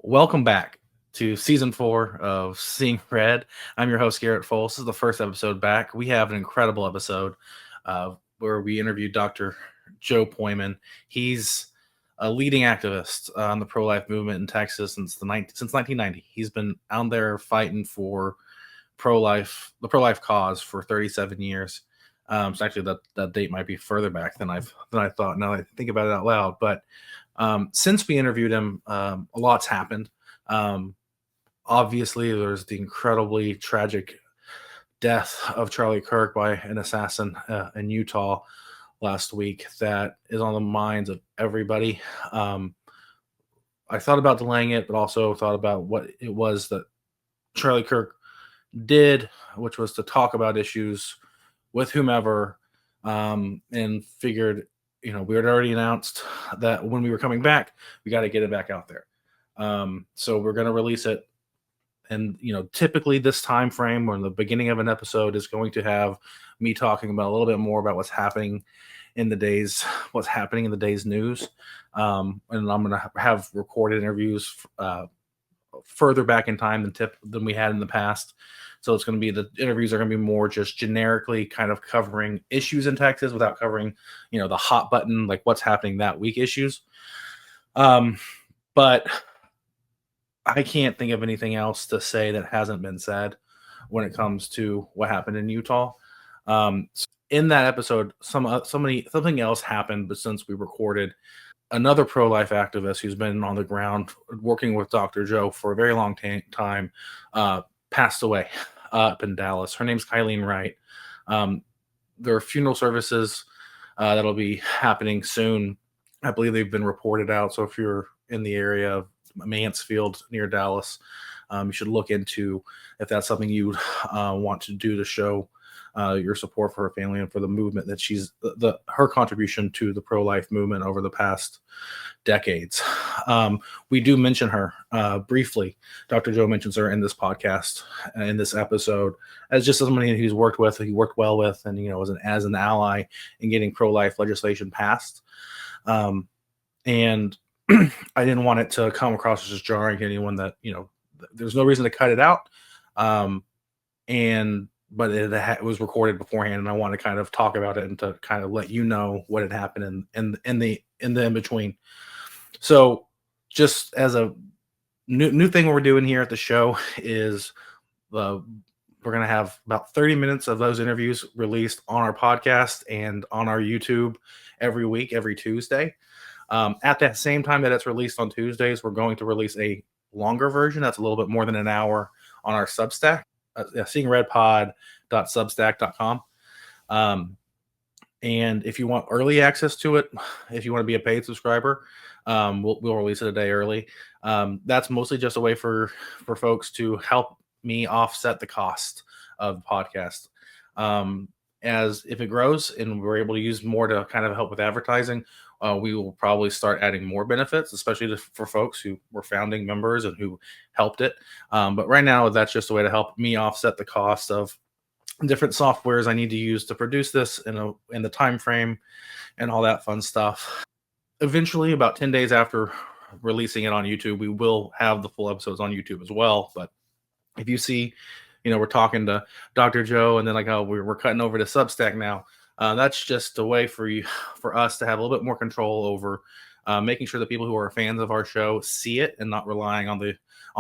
Welcome back to season 4 of Seeing Red. I'm your host, Garrett Fulce. This is the first episode back. We have an incredible episode where we interviewed Dr. Joe Pojman. He's a leading activist on the pro-life movement in Texas since 1990. He's been out there fighting for the pro-life cause for 37 years. So actually, that date might be further back than I thought. Now that I think about it out loud, but since we interviewed him, a lot's happened. Obviously, there's the incredibly tragic death of Charlie Kirk by an assassin in Utah last week that is on the minds of everybody. I thought about delaying it, but also thought about what it was that Charlie Kirk did, which was to talk about issues with whomever, and figured, we had already announced that when we were coming back, we got to get it back out there. So we're going to release it. And, typically this time frame or in the beginning of an episode is going to have me talking about a little bit more about what's happening in the day's news. And I'm going to have recorded interviews further back in time than we had in the past. So it's going to be, the interviews are going to be more just generically kind of covering issues in Texas without covering, the hot button, like what's happening that week issues. But I can't think of anything else to say that hasn't been said when it comes to what happened in Utah. So in that episode, something else happened, but since we recorded, another pro-life activist who's been on the ground working with Dr. Joe for a very long time passed away up in Dallas. Her name's Kylene Wright. There are funeral services that'll be happening soon. I believe they've been reported out. So if you're in the area of Mansfield near Dallas, you should look into if that's something you want to do to show your support for her family and for the movement that her contribution to the pro-life movement over the past decades. We do mention her briefly. Dr. Joe mentions her in this podcast, in this episode, as just somebody he worked well with, and as an ally in getting pro-life legislation passed. And I didn't want it to come across as just jarring to anyone that there's no reason to cut it out. But it was recorded beforehand, and I want to kind of talk about it and to kind of let you know what had happened in the in between. So, just as a new thing we're doing here at the show is we're going to have about 30 minutes of those interviews released on our podcast and on our YouTube every week, every Tuesday. At that same time that it's released on Tuesdays, we're going to release a longer version that's a little bit more than an hour on our Substack. seeingredpod.substack.com. And if you want early access to it, if you want to be a paid subscriber, we'll release it a day early. That's mostly just a way for folks to help me offset the cost of the podcast. As if it grows and we're able to use more to kind of help with advertising, we will probably start adding more benefits, especially for folks who were founding members and who helped it. But right now, that's just a way to help me offset the cost of different softwares I need to use to produce this in the time frame and all that fun stuff. Eventually, about 10 days after releasing it on YouTube, we will have the full episodes on YouTube as well. But if you see, we're talking to Dr. Joe and then we're cutting over to Substack now, that's just a way for us to have a little bit more control over making sure that people who are fans of our show see it and not relying on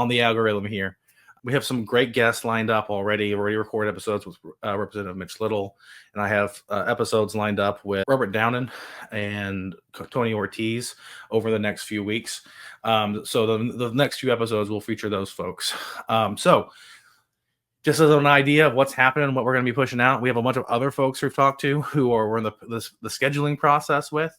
the algorithm here. We have some great guests lined up already. Already recorded episodes with Representative Mitch Little, and I have episodes lined up with Robert Downen and Tony Ortiz over the next few weeks. So the next few episodes will feature those folks. So just as an idea of what's happening and what we're going to be pushing out, we have a bunch of other folks we've talked to who we're in the scheduling process with.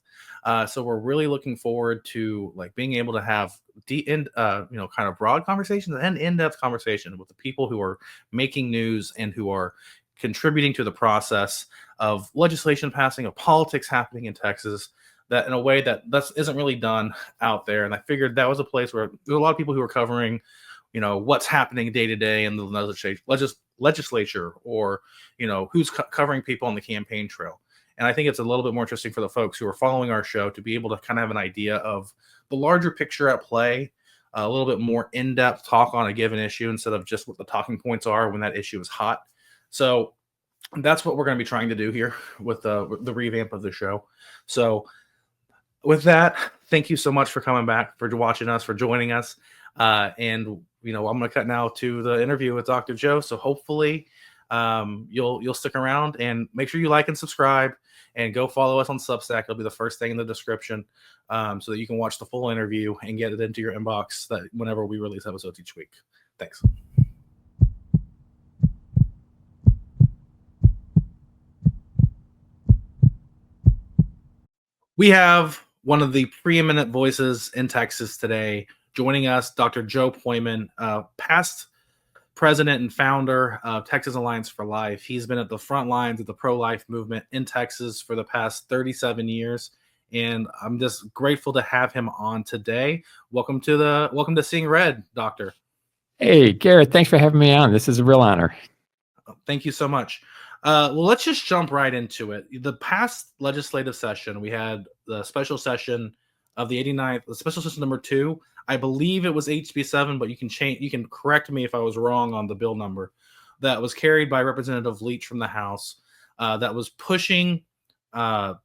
So we're really looking forward to being able to have kind of broad conversations and in-depth conversation with the people who are making news and who are contributing to the process of legislation passing, of politics happening in Texas, that in a way that isn't really done out there. And I figured that was a place where there's a lot of people who are covering what's happening day to day in the legislature, or who's covering people on the campaign trail. And I think it's a little bit more interesting for the folks who are following our show to be able to kind of have an idea of the larger picture at play a little bit more in-depth talk on a given issue instead of just what the talking points are when that issue is hot. So that's what we're going to be trying to do here with the revamp of the show. So with that, thank you so much for coming back, for watching us, for joining us. And I'm going to cut now to the interview with Dr. Joe. So hopefully you'll stick around, and make sure you like and subscribe, and go follow us on Substack. It'll be the first thing in the description, so that you can watch the full interview and get it into your inbox that whenever we release episodes each week. Thanks. We have one of the preeminent voices in Texas today joining us, Dr. Joe Pojman, past president and founder of Texas Alliance for Life. He's been at the front lines of the pro-life movement in Texas for the past 37 years, and I'm just grateful to have him on today. Welcome to Seeing Red, Doctor. Hey, Garrett, thanks for having me on. This is a real honor. Thank you so much. Well, let's just jump right into it. The past legislative session, we had the special session of the 89th, the special session number 2. I believe it was HB 7, but you can correct me if I was wrong on the bill number. That was carried by Representative Leach from the House. That was pushing the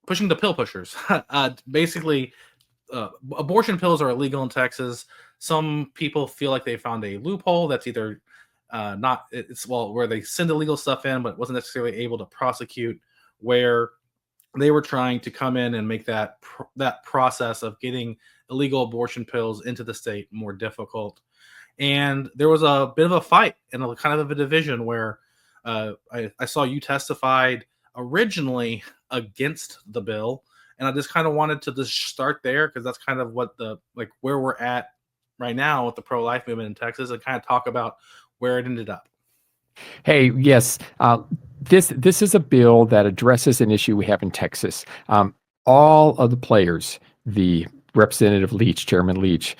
pill pushers. Basically, abortion pills are illegal in Texas. Some people feel like they found a loophole that's either where they send illegal stuff in, but wasn't necessarily able to prosecute, where they were trying to come in and make that process of getting illegal abortion pills into the state more difficult. And there was a bit of a fight and a kind of a division where I saw you testified originally against the bill, and I just kind of wanted to just start there, because that's kind of what where we're at right now with the pro-life movement in Texas, and kind of talk about where it ended up. Hey, yes, this is a bill that addresses an issue we have in Texas. All of the players, the Representative Leach, Chairman Leach,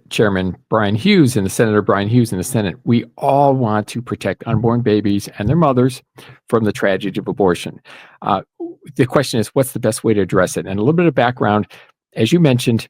Chairman Brian Hughes, and the Senator Brian Hughes in the Senate, we all want to protect unborn babies and their mothers from the tragedy of abortion. The question is, what's the best way to address it? And a little bit of background, as you mentioned,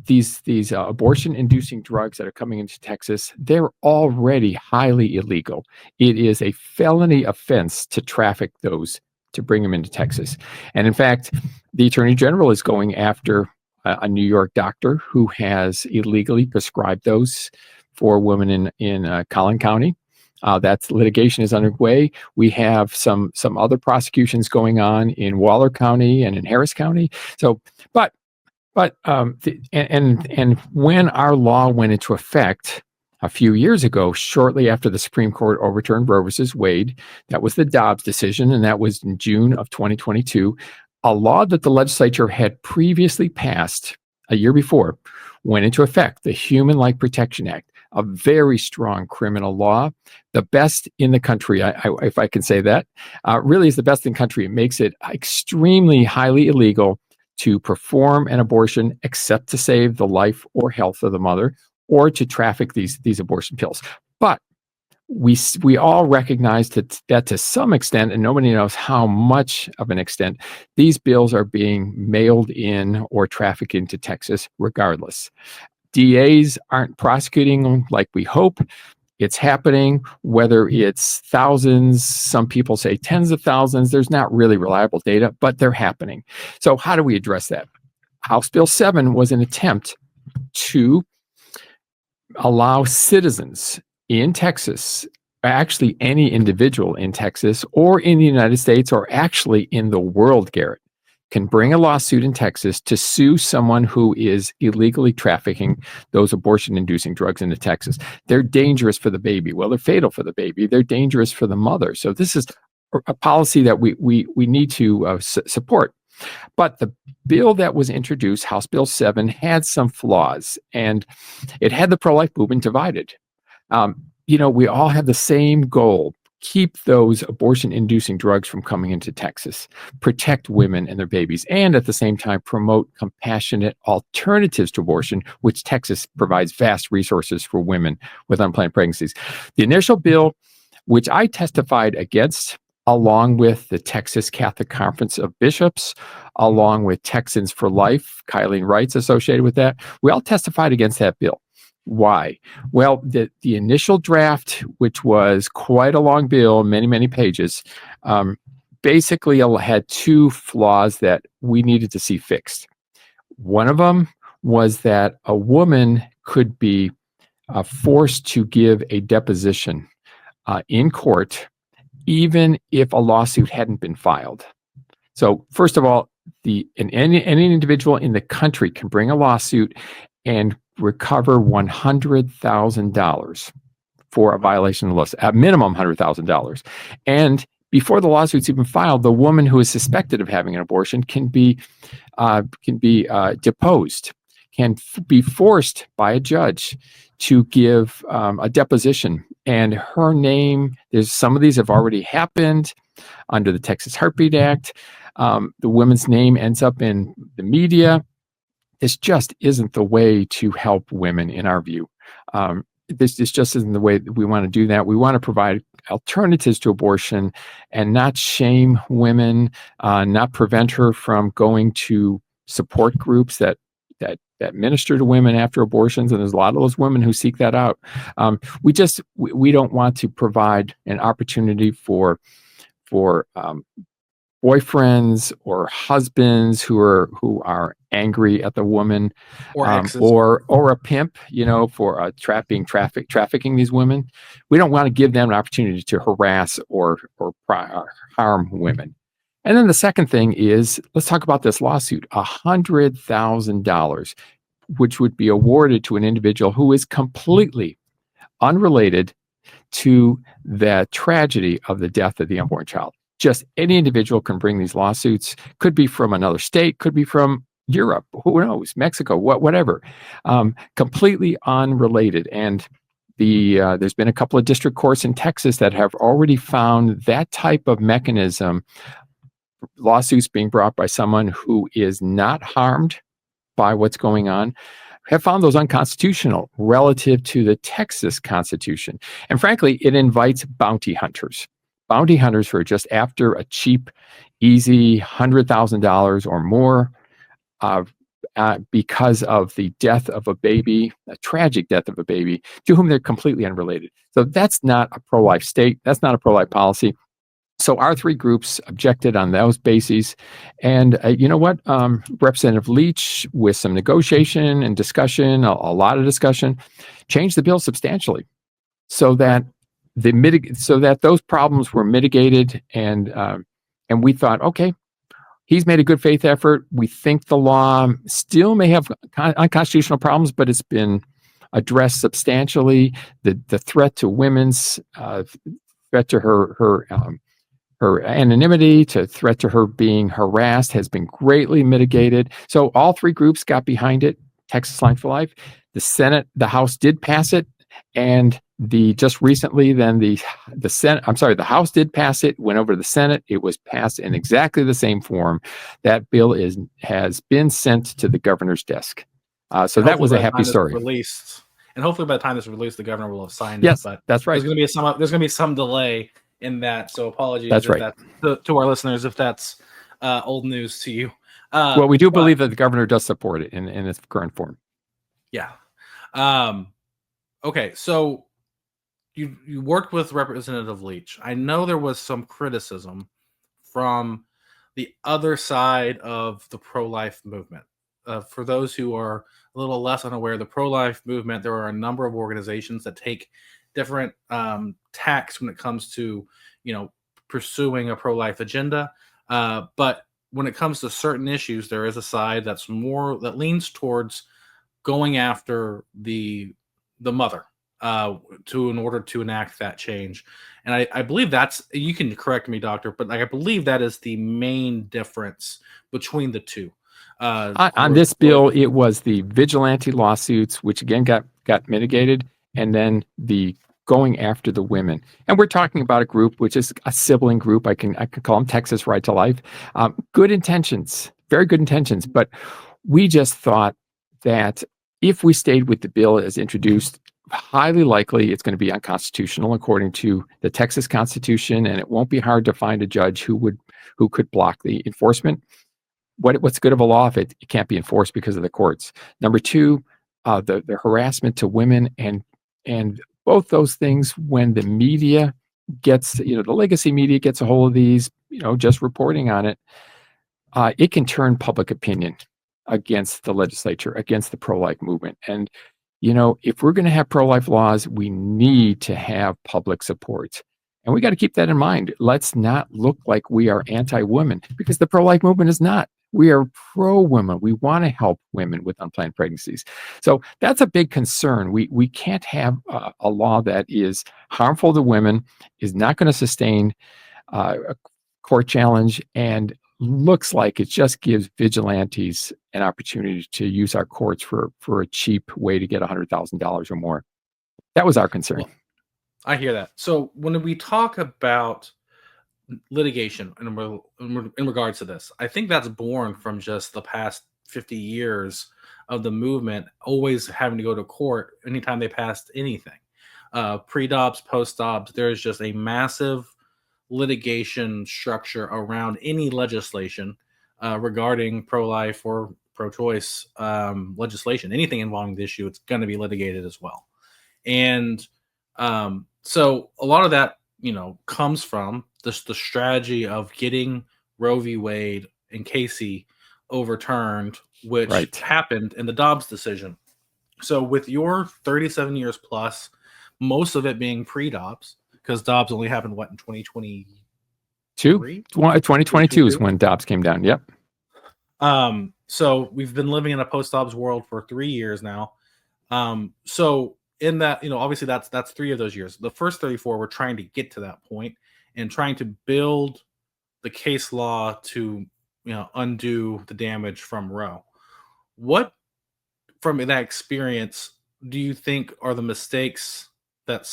these abortion-inducing drugs that are coming into Texas, they're already highly illegal. It is a felony offense to traffic those, to bring them into Texas. And in fact, the Attorney General is going after a New York doctor who has illegally prescribed those for women in Collin County. That litigation is underway. We have some other prosecutions going on in Waller County and in Harris County. So, But when our law went into effect a few years ago, shortly after the Supreme Court overturned Roe versus Wade, that was the Dobbs decision, and that was in June of 2022, a law that the legislature had previously passed a year before went into effect, the Human Life Protection Act, a very strong criminal law, the best in the country, if I can say that, really is the best in the country. It makes it extremely highly illegal to perform an abortion except to save the life or health of the mother, or to traffic these abortion pills. But we all recognize that to some extent, and nobody knows how much of an extent, these bills are being mailed in or trafficked into Texas regardless. DAs aren't prosecuting them like we hope. It's happening, whether it's thousands, some people say tens of thousands. There's not really reliable data, but they're happening. So how do we address that? House Bill 7 was an attempt to allow citizens in Texas, actually any individual in Texas or in the United States or actually in the world, Garrett, can bring a lawsuit in Texas to sue someone who is illegally trafficking those abortion-inducing drugs into Texas. They're dangerous for the baby. Well, they're fatal for the baby. They're dangerous for the mother. So this is a policy that we need to support. But the bill that was introduced, House Bill 7, had some flaws, and it had the pro-life movement divided. We all have the same goal: keep those abortion-inducing drugs from coming into Texas, protect women and their babies, and at the same time promote compassionate alternatives to abortion, which Texas provides vast resources for women with unplanned pregnancies. The initial bill, which I testified against, along with the Texas Catholic Conference of Bishops, along with Texans for Life, Kylene Wright's associated with that. We all testified against that bill. Why? Well, the initial draft, which was quite a long bill, many, many pages, basically had two flaws that we needed to see fixed. One of them was that a woman could be forced to give a deposition in court, even if a lawsuit hadn't been filed. So, first of all, any individual in the country can bring a lawsuit and recover $100,000 for a violation of the law, at minimum $100,000. And before the lawsuit's even filed, the woman who is suspected of having an abortion can be deposed, can be forced by a judge to give a deposition. And her name, some of these have already happened under the Texas Heartbeat Act. The woman's name ends up in the media. This just isn't the way to help women, in our view. This just isn't the way that we want to do that. We want to provide alternatives to abortion and not shame women, not prevent her from going to support groups that minister to women after abortions, and there's a lot of those women who seek that out. We don't want to provide an opportunity for boyfriends or husbands who are angry at the woman, or exes, or a pimp, for trafficking these women. We don't want to give them an opportunity to harass or harm women. And then the second thing is, let's talk about this lawsuit, $100,000, which would be awarded to an individual who is completely unrelated to the tragedy of the death of the unborn child. Just any individual can bring these lawsuits. Could be from another state, could be from Europe, who knows, Mexico, whatever. Completely unrelated. And there's been a couple of district courts in Texas that have already found that type of mechanism, lawsuits being brought by someone who is not harmed by what's going on, have found those unconstitutional relative to the Texas Constitution. And frankly, it invites bounty hunters who are just after a cheap, easy $100,000 or more because of the death of a baby, a tragic death of a baby, to whom they're completely unrelated. So that's not a pro-life state. That's not a pro-life policy. So our three groups objected on those bases. And you know what? Representative Leach, with some negotiation and discussion, a lot of discussion, changed the bill substantially so that those problems were mitigated. And we thought, okay, he's made a good faith effort. We think the law still may have unconstitutional problems, but it's been addressed substantially. The threat to women's threat to her anonymity, to threat to her being harassed, has been greatly mitigated. So all three groups got behind it. Texas Line for Life. The House did pass it, and just recently, then the House did pass it. Went over to the Senate. It was passed in exactly the same form. That bill has been sent to the governor's desk. So that was a happy story. Released, and hopefully by the time this is released, the governor will have signed it. Yes, but that's right. There's going to be some delay in that. So apologies. That's right. To our listeners if that's old news to you. Well, we do believe that the governor does support it in its current form. Yeah. Okay. So you worked with Representative Leach. I know there was some criticism from the other side of the pro-life movement. For those who are a little less unaware, the pro-life movement, there are a number of organizations that take different tacks when it comes to, pursuing a pro-life agenda. But when it comes to certain issues, there is a side that leans towards going after the mother in order to enact that change. And I believe you can correct me, doctor, but I believe that is the main difference between the two. On this bill, it was the vigilante lawsuits, which again got mitigated, and then the going after the women. And we're talking about a group which is a sibling group. I can call them Texas Right to Life. Good intentions, very good intentions, but we just thought that if we stayed with the bill as introduced, highly likely it's going to be unconstitutional according to the Texas Constitution, and it won't be hard to find a judge who could block the enforcement. What's good of a law if it can't be enforced because of the courts? Number two, the harassment to women, and both those things, when the media gets, the legacy media gets a hold of these, just reporting on it, it can turn public opinion against the legislature, against the pro-life movement. And if we're going to have pro-life laws, we need to have public support. And we got to keep that in mind. Let's not look like we are anti-women, because the pro-life movement is not. We are pro-women. We want to help women with unplanned pregnancies. So that's a big concern. We can't have a law that is harmful to women, is not going to sustain a court challenge, and looks like it just gives vigilantes an opportunity to use our courts for a cheap way to get $100,000 or more. That was our concern. Well, I hear that. So when we talk about litigation in regards to this, I think that's born from just the past 50 years of the movement always having to go to court anytime they passed anything. Pre-Dobbs, post-Dobbs, there's just a massive litigation structure around any legislation regarding pro-life or pro-choice legislation. Anything involving the issue, it's going to be litigated as well. And so a lot of that, comes from the strategy of getting Roe v. Wade and Casey overturned, which happened in the Dobbs decision. So with your 37 years plus, most of it being pre-Dobbs, because Dobbs only happened, in 2022? 2022 is when Dobbs came down. Yep. So we've been living in a post-Dobbs world for 3 years now. So in that, obviously that's 3 of those years. The first 34, we're trying to get to that point and trying to build the case law to, undo the damage from Roe. What, from that experience, do you think are the mistakes that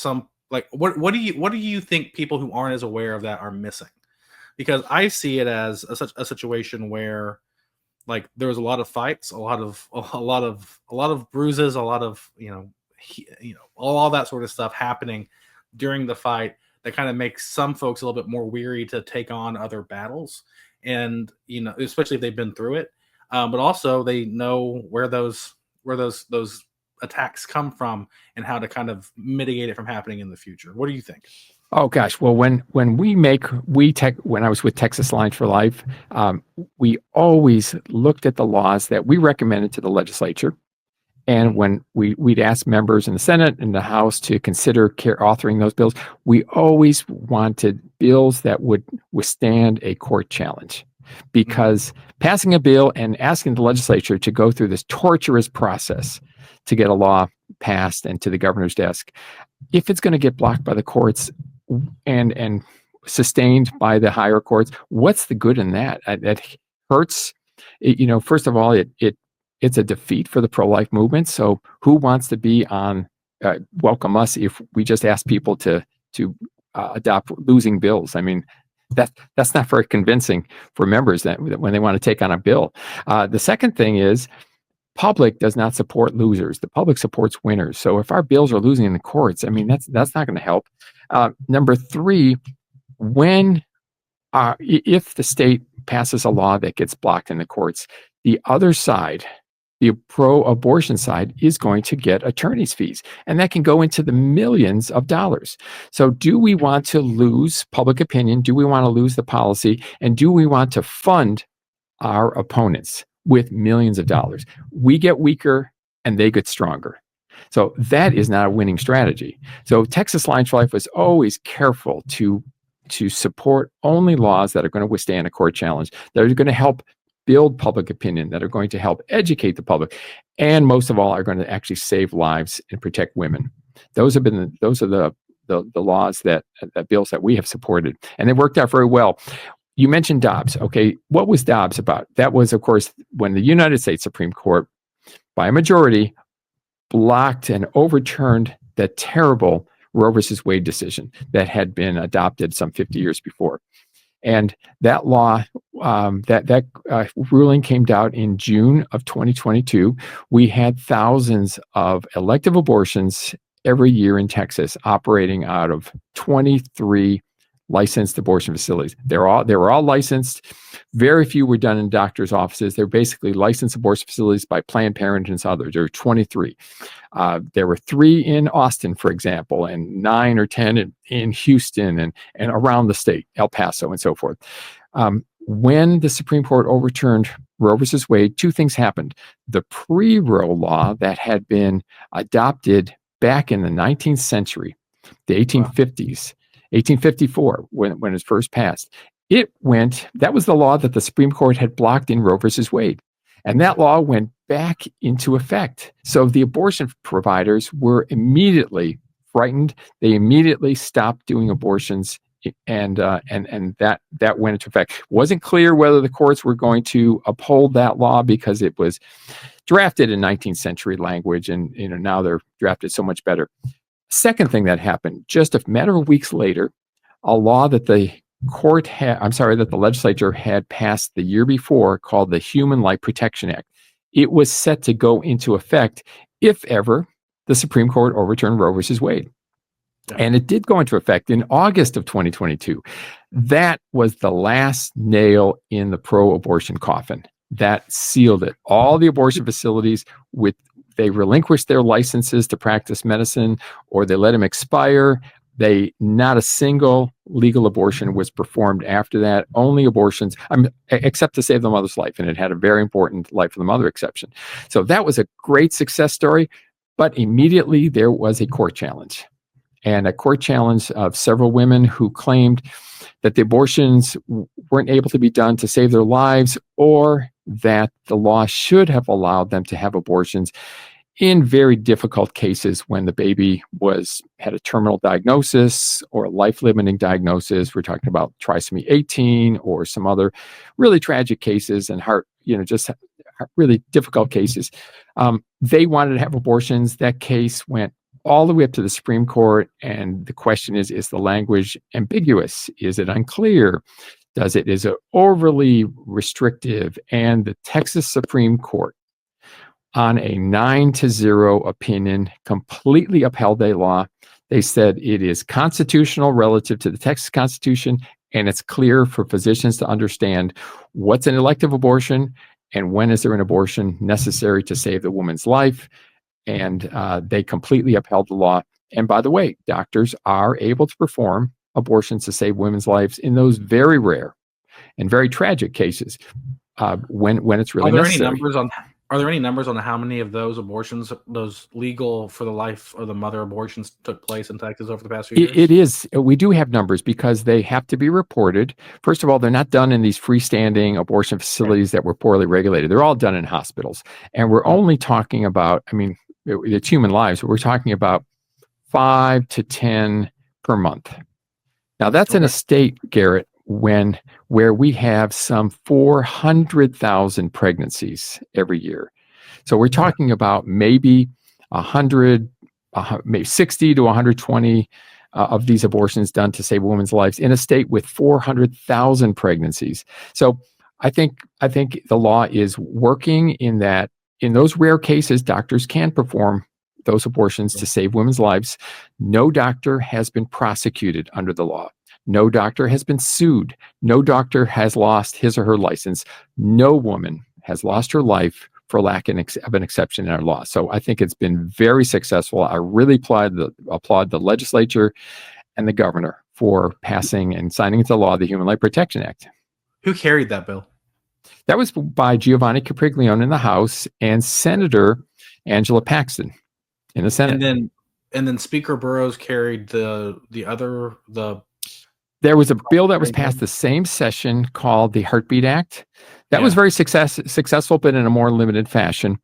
what do you think people who aren't as aware of that are missing? Because I see it as a situation where, there was a lot of fights, a lot of bruises, a lot of all that sort of stuff happening during the fight that kind of makes some folks a little bit more weary to take on other battles, and especially if they've been through it, but also they know where those attacks come from and how to kind of mitigate it from happening in the future. What do you think? Oh gosh, well, when I was with Texas Alliance for Life, we always looked at the laws that we recommended to the legislature, and when we'd ask members in the Senate and the House to consider authoring those bills, we always wanted bills that would withstand a court challenge, because passing a bill and asking the legislature to go through this torturous process to get a law passed and to the governor's desk, if it's going to get blocked by the courts and sustained by the higher courts, what's the good in that? That hurts. First of all, it's a defeat for the pro-life movement. So who wants to be on welcome us if we just ask people to adopt losing bills? I mean, that's not very convincing for members that when they want to take on a bill. The second thing is, public does not support losers. The public supports winners. So if our bills are losing in the courts, I mean, that's not going to help. Number three, if the state passes a law that gets blocked in the courts, the other side, the pro-abortion side, is going to get attorney's fees, and that can go into the millions of dollars. So do we want to lose public opinion? Do we want to lose the policy? And do we want to fund our opponents with millions of dollars? We get weaker and they get stronger. So that is not a winning strategy. So Texas Alliance for Life was always careful to support only laws that are going to withstand a court challenge, that are going to help build public opinion, that are going to help educate the public, and most of all are going to actually save lives and protect women. Those are the laws that bills that we have supported, and they worked out very well. You mentioned Dobbs. Okay, what was Dobbs about? That was, of course, when the United States Supreme Court, by a majority, blocked and overturned the terrible Roe versus Wade decision that had been adopted some 50 years before. And that law, that ruling came out in June of 2022. We had thousands of elective abortions every year in Texas, operating out of 23 licensed abortion facilities. They were all licensed. Very few were done in doctors' offices. They're basically licensed abortion facilities by Planned Parenthood and others. There were 23. There were 3 in Austin, for example, and 9 or 10 in Houston and around the state, El Paso and so forth. When the Supreme Court overturned Roe versus Wade, 2 things happened. The pre-Roe law that had been adopted back in the 19th century, the 1850s, 1854, when it was first passed, that was the law that the Supreme Court had blocked in Roe versus Wade. And that law went back into effect. So the abortion providers were immediately frightened. They immediately stopped doing abortions, and that went into effect. It wasn't clear whether the courts were going to uphold that law because it was drafted in 19th century language, and now they're drafted so much better. Second thing that happened, just a matter of weeks later, a law that the legislature had passed the year before, called the Human Life Protection Act. It was set to go into effect if ever the Supreme Court overturned Roe versus Wade. Yeah. And it did go into effect in August of 2022. That was the last nail in the pro-abortion coffin. That sealed it. All the abortion facilities, they relinquished their licenses to practice medicine, or they let them expire. Not a single legal abortion was performed after that. Only abortions, except to save the mother's life, and it had a very important life of the mother exception. So that was a great success story, but immediately there was a court challenge. And a court challenge of several women who claimed that the abortions weren't able to be done to save their lives, or that the law should have allowed them to have abortions in very difficult cases when the baby had a terminal diagnosis or a life-limiting diagnosis. We're talking about trisomy 18 or some other really tragic cases, and just really difficult cases. They wanted to have abortions. That case went all the way up to the Supreme Court, and the question is the language ambiguous? Is it unclear? Is it overly restrictive? And the Texas Supreme Court, on a 9-0 opinion, completely upheld a law. They said it is constitutional relative to the Texas Constitution, and it's clear for physicians to understand what's an elective abortion and when is there an abortion necessary to save the woman's life. And they completely upheld the law. And by the way, doctors are able to perform abortions to save women's lives in those very rare and very tragic cases when it's really necessary. Are there any numbers on how many of those abortions, those legal for the life of the mother abortions, took place in Texas over the past few years? It is. We do have numbers because they have to be reported. First of all, they're not done in these freestanding abortion facilities that were poorly regulated. They're all done in hospitals. And we're only talking about, it's human lives, but we're talking about 5 to 10 per month. Now, that's in a state, Garrett, where we have some 400,000 pregnancies every year. So we're talking about maybe 100, maybe 60 to 120 of these abortions done to save women's lives in a state with 400,000 pregnancies. So I think the law is working in that in those rare cases, doctors can perform those abortions to save women's lives. No doctor has been prosecuted under the law. No doctor has been sued. No doctor has lost his or her license. No woman has lost her life for lack of an exception in our law. So I think it's been very successful. I really applaud the legislature and the governor for passing and signing into law the Human Life Protection Act. Who carried that bill? That was by Giovanni Capriglione in the House and Senator Angela Paxton in the Senate. And then Speaker Burrows carried the There was a bill that was passed the same session called the Heartbeat Act. That was very successful, but in a more limited fashion.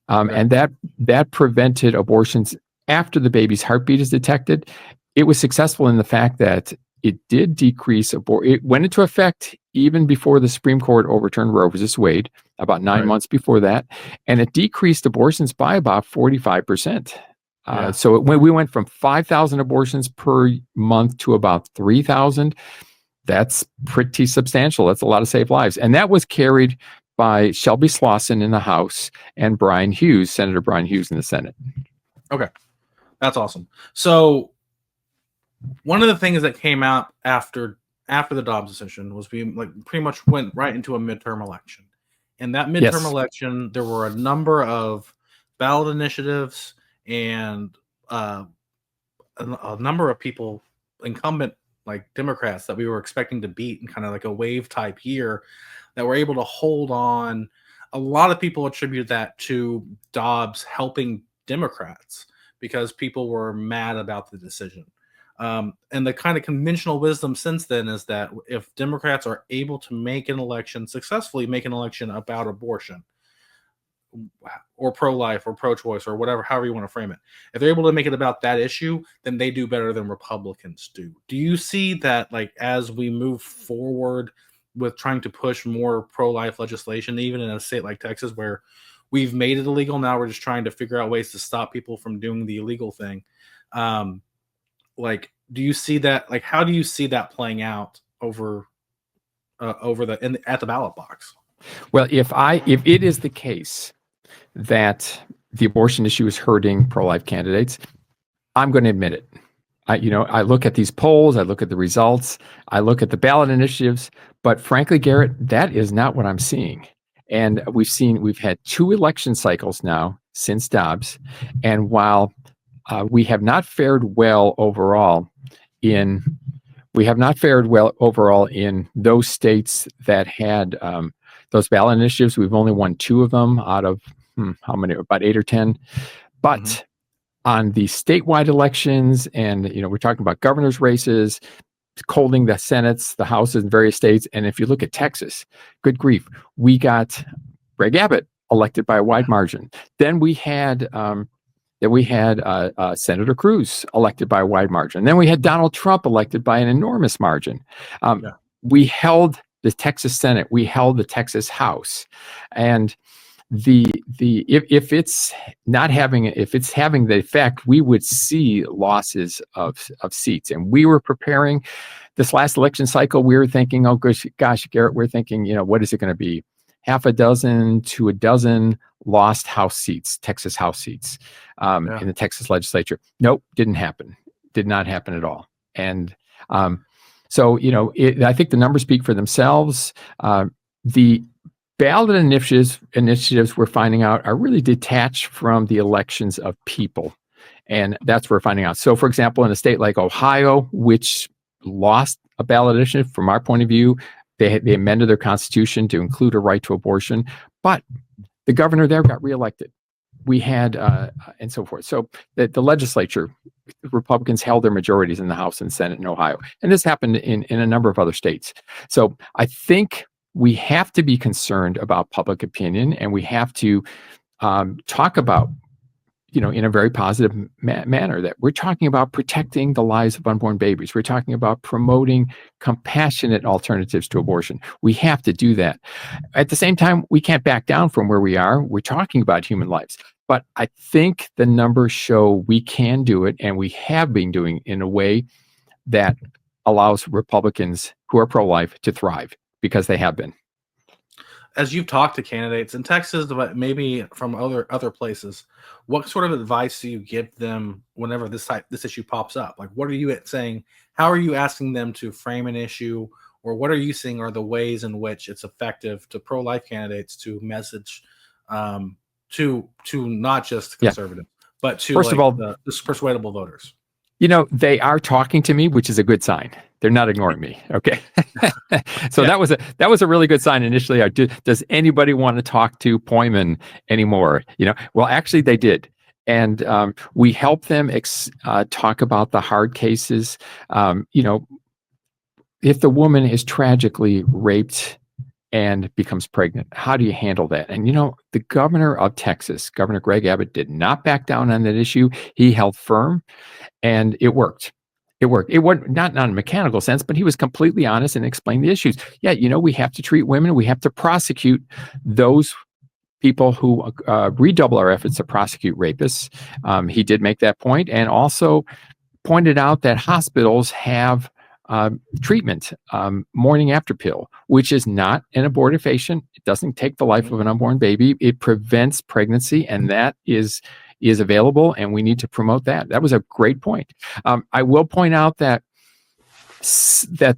And that prevented abortions after the baby's heartbeat is detected. It was successful in the fact that it did decrease it went into effect even before the Supreme Court overturned Roe versus Wade, about 9 months before that, and it decreased abortions by about 45%. So we went from 5,000 abortions per month to about 3,000. That's pretty substantial. That's a lot of saved lives. And that was carried by Shelby Slauson in the House and Senator Brian Hughes in the Senate. Okay. That's awesome. So one of the things that came out after the Dobbs decision was we like pretty much went right into a midterm election. In that midterm Yes. election, there were a number of ballot initiatives and uh, a number of people, incumbent like Democrats, that we were expecting to beat in kind of like a wave type year, that were able to hold on. A lot of people attribute that to Dobbs helping Democrats because people were mad about the decision. And the kind of conventional wisdom since then is that if Democrats are able to make an election, successfully make an election about abortion, or pro-life or pro-choice or whatever, however you want to frame it, if they're able to make it about that issue, then they do better than Republicans do. Do you see that, like, as we move forward with trying to push more pro-life legislation, even in a state like Texas where we've made it illegal, now we're just trying to figure out ways to stop people from doing the illegal thing? Like, do you see that? Like, how do you see that playing out over at the ballot box? Well, if it is the case that the abortion issue is hurting pro-life candidates, I'm going to admit it. I look at these polls, I look at the results, I look at the ballot initiatives, but frankly, Garrett, that is not what I'm seeing. And we've had 2 election cycles now since Dobbs, and while we have not fared well overall in those states that had those ballot initiatives. We've only won 2 of them out of how many? About 8 or 10. But on the statewide elections, and we're talking about governor's races, holding the Senates, the Houses in various states. And if you look at Texas, good grief, we got Greg Abbott elected by a wide margin. Then we had Senator Cruz elected by a wide margin. Then we had Donald Trump elected by an enormous margin. We held the Texas Senate, we held the Texas House, and if it's having the effect, we would see losses of seats. And we were preparing this last election cycle. We were thinking, oh gosh, Garrett, we're thinking, what is it going to be? Half a dozen to a dozen lost House seats, Texas House seats, in the Texas legislature. Nope, didn't happen. Did not happen at all. And so, I think the numbers speak for themselves. The ballot initiatives we're finding out are really detached from the elections of people. And that's what we're finding out. So, for example, in a state like Ohio, which lost a ballot initiative, from our point of view, they amended their constitution to include a right to abortion, but the governor there got reelected. We had, and so forth. So the legislature, Republicans held their majorities in the House and Senate in Ohio. And this happened in a number of other states. So I think we have to be concerned about public opinion, and we have to talk about, in a very positive manner, that we're talking about protecting the lives of unborn babies. We're talking about promoting compassionate alternatives to abortion. We have to do that. At the same time, we can't back down from where we are. We're talking about human lives. But I think the numbers show we can do it, and we have been doing in a way that allows Republicans who are pro-life to thrive, because they have been. As you've talked to candidates in Texas, but maybe from other places, what sort of advice do you give them whenever this issue pops up? Like, what are you saying? How are you asking them to frame an issue, or what are you seeing are the ways in which it's effective to pro-life candidates to message to not just conservative, but to, first of all, the persuadable voters? They are talking to me, which is a good sign. They're not ignoring me. Okay. So that was a really good sign initially. Does anybody want to talk to Pojman anymore? Well, actually they did. And we help them talk about the hard cases. If the woman is tragically raped and becomes pregnant, how do you handle that? And the governor of Texas, Governor Greg Abbott, did not back down on that issue. He held firm, and it worked. It worked. It wasn't not in a mechanical sense, but he was completely honest and explained the issues. Yeah, we have to treat women. We have to prosecute those people who redouble our efforts to prosecute rapists. He did make that point, and also pointed out that hospitals have treatment, morning after pill, which is not an abortifacient. It doesn't take the life of an unborn baby. It prevents pregnancy, and that is is available, and we need to promote that. That was a great point. I will point out that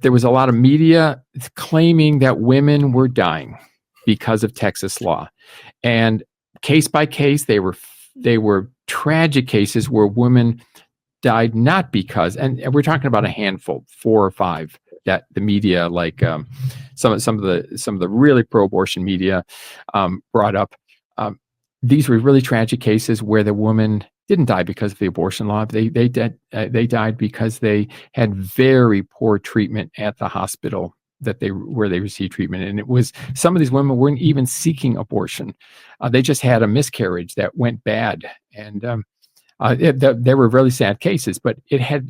there was a lot of media claiming that women were dying because of Texas law, and case by case, they were tragic cases where women died not because, and we're talking about a handful, 4 or 5 that the media, like some of the really pro-abortion media, brought up. These were really tragic cases where the woman didn't die because of the abortion law. They died because they had very poor treatment at the hospital where they received treatment, and it was, some of these women weren't even seeking abortion; they just had a miscarriage that went bad, and there were really sad cases, but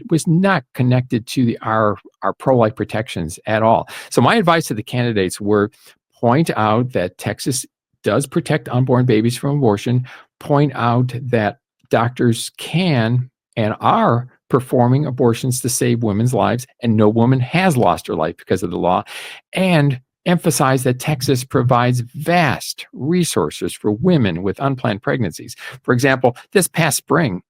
was not connected to our pro-life protections at all. So my advice to the candidates were: point out that Texas does protect unborn babies from abortion, point out that doctors can and are performing abortions to save women's lives, and no woman has lost her life because of the law, and emphasize that Texas provides vast resources for women with unplanned pregnancies. For example, this past spring,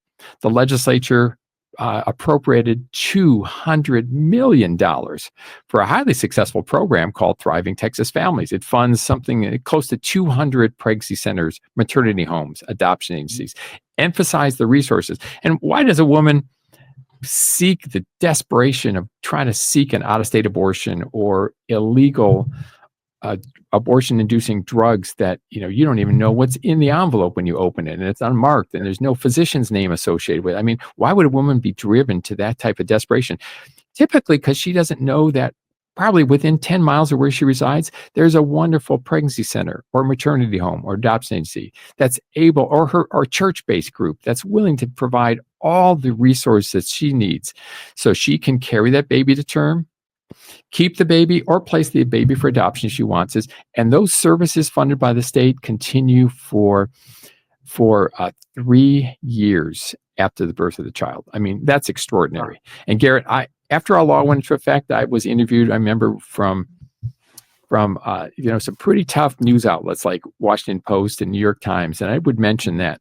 the legislature appropriated $200 million for a highly successful program called Thriving Texas Families. It funds something close to 200 pregnancy centers, maternity homes, adoption agencies. Emphasize the resources. And why does a woman seek the desperation of trying to seek an out-of-state abortion or illegal abortion-inducing drugs that you don't even know what's in the envelope when you open it, and it's unmarked, and there's no physician's name associated with it? I mean, why would a woman be driven to that type of desperation? Typically because she doesn't know that probably within 10 miles of where she resides, there's a wonderful pregnancy center or maternity home or adoption agency that's able, or church-based group that's willing to provide all the resources that she needs so she can carry that baby to term, keep the baby, or place the baby for adoption if she wants it. And those services funded by the state continue for 3 years after the birth of the child. I mean, that's extraordinary. And Garrett, after our law went into effect, I was interviewed, I remember, from some pretty tough news outlets like Washington Post and New York Times, and I would mention that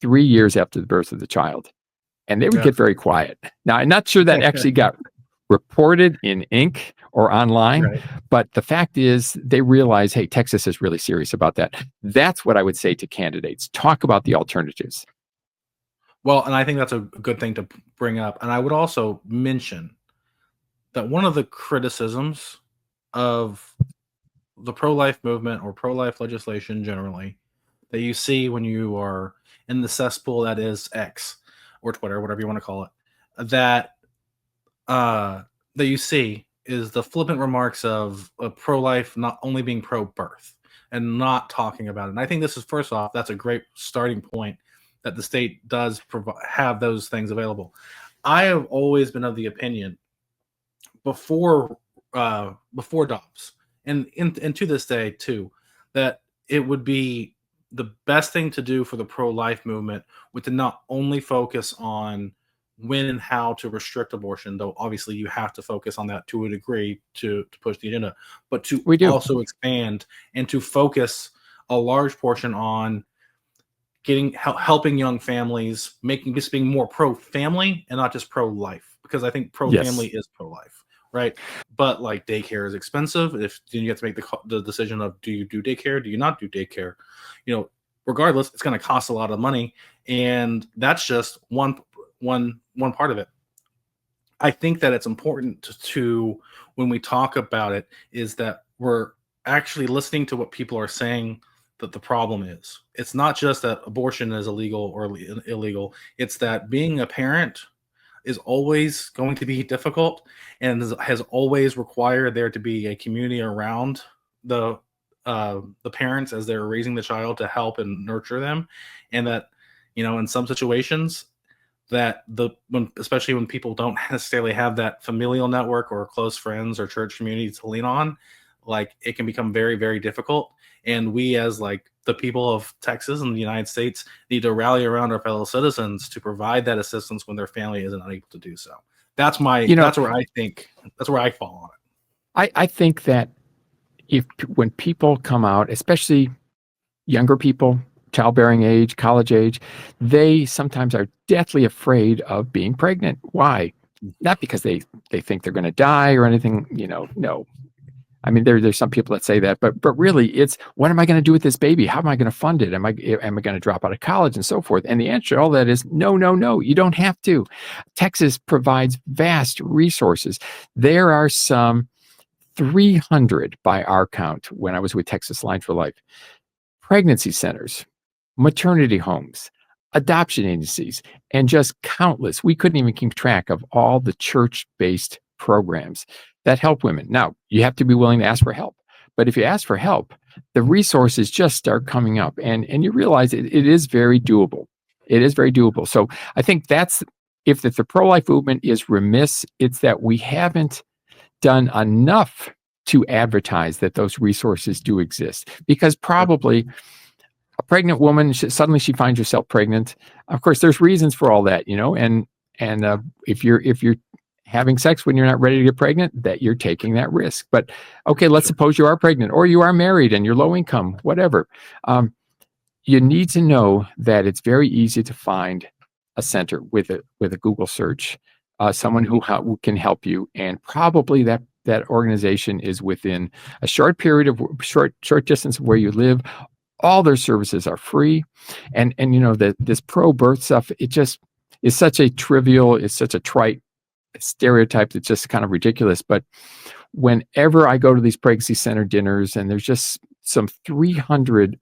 3 years after the birth of the child, and they would get very quiet. Now, I'm not sure that actually got reported in ink or online, right, but the fact is they realize, hey, Texas is really serious about that. That's what I would say to candidates: talk about the alternatives. Well, and I think that's a good thing to bring up. And I would also mention that one of the criticisms of the pro-life movement or pro-life legislation generally that you see when you are in the cesspool that is X or Twitter, whatever you want to call it, that you see is the flippant remarks of pro-life not only being pro-birth and not talking about it. And I think this is, first off, that's a great starting point, that the state does have those things available. I have always been of the opinion before Dobbs, and to this day too, that it would be the best thing to do for the pro-life movement would to not only focus on when and how to restrict abortion, though obviously you have to focus on that to a degree to push the agenda, but to also expand and to focus a large portion on helping young families, being more pro-family and not just pro-life, because I think pro-family is pro-life, right? But like, daycare is expensive. Then you have to make the decision of, do you do daycare? Do you not do daycare? Regardless, it's going to cost a lot of money, and that's just one part of it. I think that it's important to when we talk about it, is that we're actually listening to what people are saying that the problem is. It's not just that abortion is illegal or illegal. It's that being a parent is always going to be difficult and has always required there to be a community around the parents as they're raising the child to help and nurture them. And that, in some situations, that especially when people don't necessarily have that familial network or close friends or church community to lean on, like, it can become very, very difficult. And we, as like the people of Texas and the United States, need to rally around our fellow citizens to provide that assistance when their family isn't able to do so. That's that's where I fall on it. I think that when people come out, especially younger people, childbearing age, college age, they sometimes are deathly afraid of being pregnant. Why? Not because they think they're going to die or anything, no. I mean, there's some people that say that, but really it's, what am I going to do with this baby? How am I going to fund it? Am I going to drop out of college and so forth? And the answer to all that is no, no, no, you don't have to. Texas provides vast resources. There are some 300 by our count when I was with Texas Line for Life, pregnancy centers, maternity homes, adoption agencies, and just countless. We couldn't even keep track of all the church-based programs that help women. Now, you have to be willing to ask for help. But if you ask for help, the resources just start coming up, and you realize it is very doable. It is very doable. So I think that's, if the pro-life movement is remiss, it's that we haven't done enough to advertise that those resources do exist. Because probably a pregnant woman, suddenly she finds herself pregnant. Of course, there's reasons for all that, and if you're having sex when you're not ready to get pregnant, that you're taking that risk. But okay, let's suppose you are pregnant, or you are married and you're low income, whatever. You need to know that it's very easy to find a center with a Google search, someone who can help you, and probably that organization is within a short period of short distance of where you live. All their services are free, and this pro-birth stuff, it just is such a trivial, it's such a trite stereotype that's just kind of ridiculous. But whenever I go to these pregnancy center dinners, and there's just some 300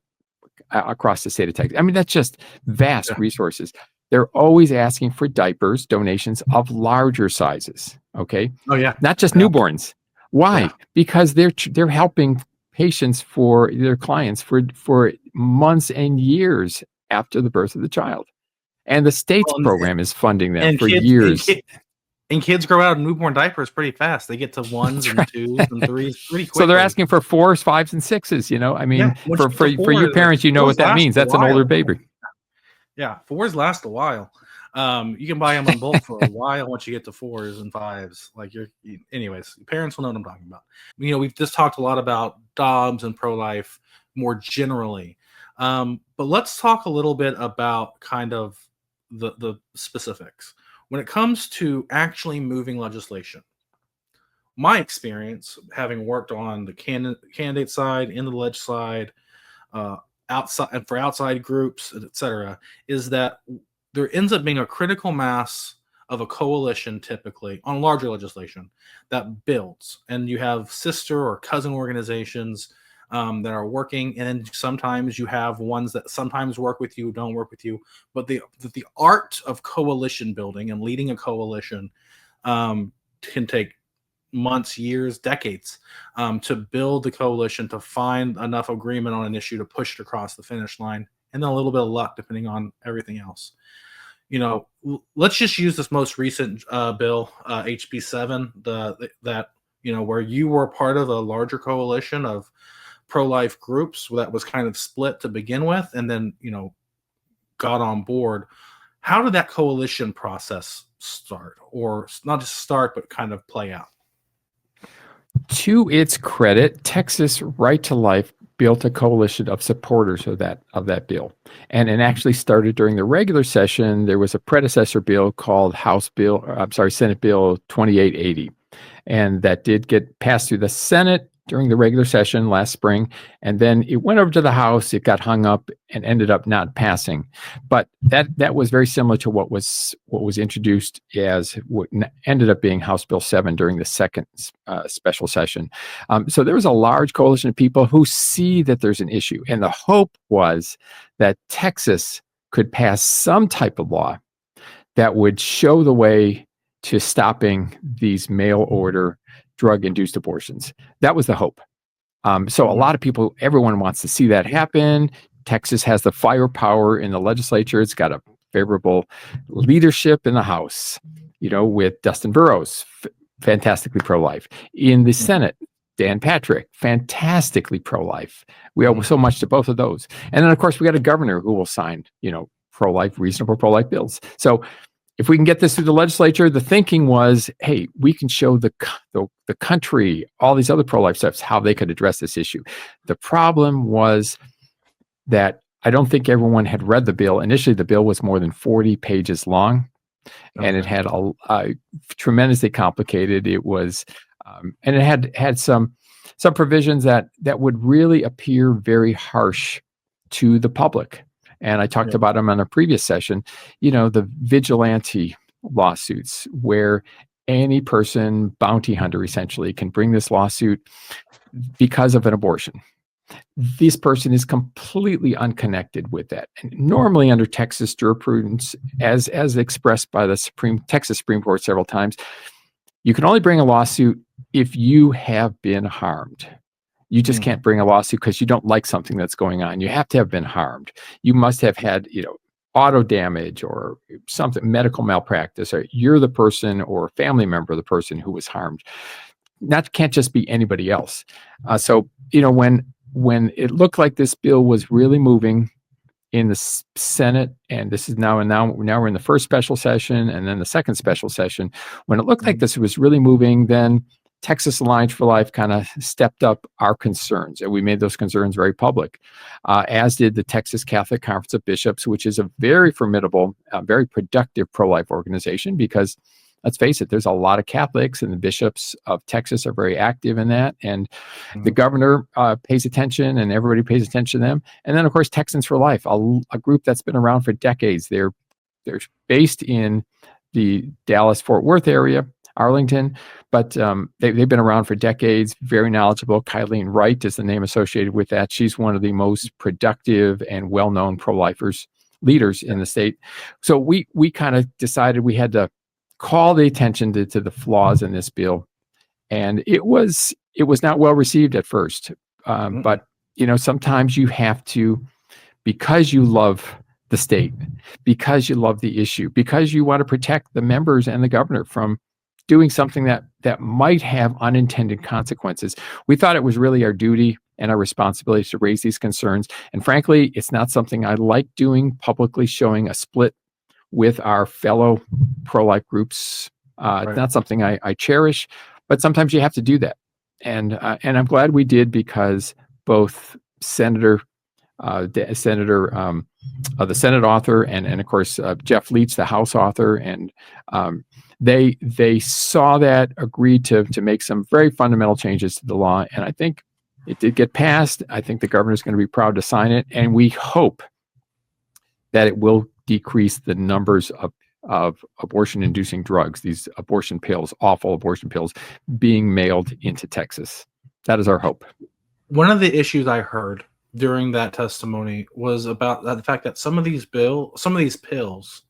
across the state of Texas, I mean, that's just vast resources. They're always asking for diapers, donations of larger sizes. Okay. Oh yeah. Not just newborns. Why? Yeah. Because they're helping patients, for their clients for months and years after the birth of the child. And the state's program is funding them for years. And kids grow out of newborn diapers pretty fast. They get to ones and twos and threes pretty quickly. So they're asking for 4s, 5s, and 6s. I mean, for you parents, you know what that means. That's an older baby. Yeah, 4s last a while. You can buy them in bulk for a while once you get to 4s and 5s. Anyways, parents will know what I'm talking about. We've just talked a lot about Dobbs and pro-life more generally. But let's talk a little bit about kind of the specifics. When it comes to actually moving legislation, my experience, having worked on the candidate side, in the ledge side, outside and for outside groups, etc., is that there ends up being a critical mass of a coalition, typically on larger legislation, that builds, and you have sister or cousin organizations that are working, and then sometimes you have ones that sometimes work with you, don't work with you. But the art of coalition building and leading a coalition can take months, years, decades to build the coalition, to find enough agreement on an issue to push it across the finish line, and then a little bit of luck depending on everything else. Let's just use this most recent bill, HB 7, where you were part of a larger coalition of pro-life groups that was kind of split to begin with, and then got on board. How did that coalition process start, or not just start, but kind of play out? To its credit, Texas Right to Life built a coalition of supporters of that bill, and it actually started during the regular session. There was a predecessor bill called Senate Bill 2880, and that did get passed through the Senate during the regular session last spring, and then it went over to the House. It got hung up and ended up not passing. But that was very similar to what was introduced as what ended up being House Bill 7 during the second special session. So there was a large coalition of people who see that there's an issue, and the hope was that Texas could pass some type of law that would show the way to stopping these mail order drug-induced abortions. That was the hope. So a lot of people, everyone wants to see that happen. Texas has the firepower in the legislature. It's got a favorable leadership in the House, with Dustin Burrows, fantastically pro-life. In the Senate, Dan Patrick, fantastically pro-life. We owe so much to both of those. And then, of course, we got a governor who will sign, pro-life, reasonable pro-life bills. So if we can get this through the legislature, the thinking was, hey, we can show the country, all these other pro-life steps, how they could address this issue. The problem was that I don't think everyone had read the bill. Initially, the bill was more than 40 pages long, and it Okay. had a tremendously complicated. It was, and it had some provisions that would really appear very harsh to the public. And I talked Yeah. about them on a previous session. The vigilante lawsuits, where any person, bounty hunter essentially, can bring this lawsuit because of an abortion. This person is completely unconnected with that. And normally, under Texas jurisprudence, as expressed by the Texas Supreme Court several times, you can only bring a lawsuit if you have been harmed. You just can't bring a lawsuit because you don't like something that's going on. You have to have been harmed. You must have had, auto damage or something, medical malpractice, or you're the person or a family member of the person who was harmed. That can't just be anybody else. So, when it looked like this bill was really moving in the Senate, and this is now we're in the first special session and then the second special session, when it looked like this was really moving, then Texas Alliance for Life kind of stepped up our concerns, and we made those concerns very public, as did the Texas Catholic Conference of Bishops, which is a very formidable, very productive pro-life organization, because let's face it, there's a lot of Catholics, and the bishops of Texas are very active in that. And the governor pays attention, and everybody pays attention to them. And then, of course, Texans for Life, a group that's been around for decades. They're based in the Dallas-Fort Worth area, Arlington, but they've been around for decades, very knowledgeable. Kylene Wright is the name associated with that. She's one of the most productive and well-known pro-lifers leaders in the state. So we kind of decided we had to call the attention to the flaws in this bill, and it was not well received at first. But sometimes you have to, because you love the state, because you love the issue, because you want to protect the members and the governor from doing something that might have unintended consequences. We thought it was really our duty and our responsibility to raise these concerns. And frankly, it's not something I like doing, publicly showing a split with our fellow pro-life groups. It's not something I cherish, but sometimes you have to do that. And I'm glad we did, because both the Senate author, and of course Jeff Leach, the House author, and they saw that, agreed to make some very fundamental changes to the law, and I think it did get passed. I think the governor's going to be proud to sign it, and we hope that it will decrease the numbers of abortion-inducing drugs, these abortion pills, awful abortion pills, being mailed into Texas. That is our hope. One of the issues I heard during that testimony was about the fact that some of these pills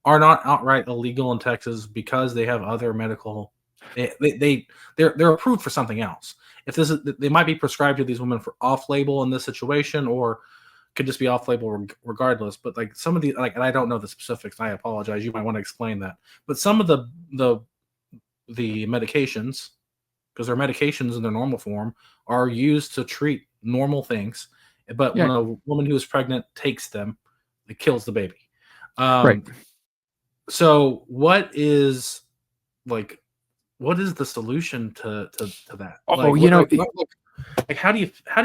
are not outright illegal in Texas because they have other medical. They're approved for something else. They might be prescribed to these women for off-label in this situation, or could just be off-label regardless. But like some of the, and I don't know the specifics, and I apologize. You might want to explain that. But some of the medications, because they're medications in their normal form, are used to treat normal things. But when a woman who is pregnant takes them, it kills the baby. Right. So what is the solution to that? How do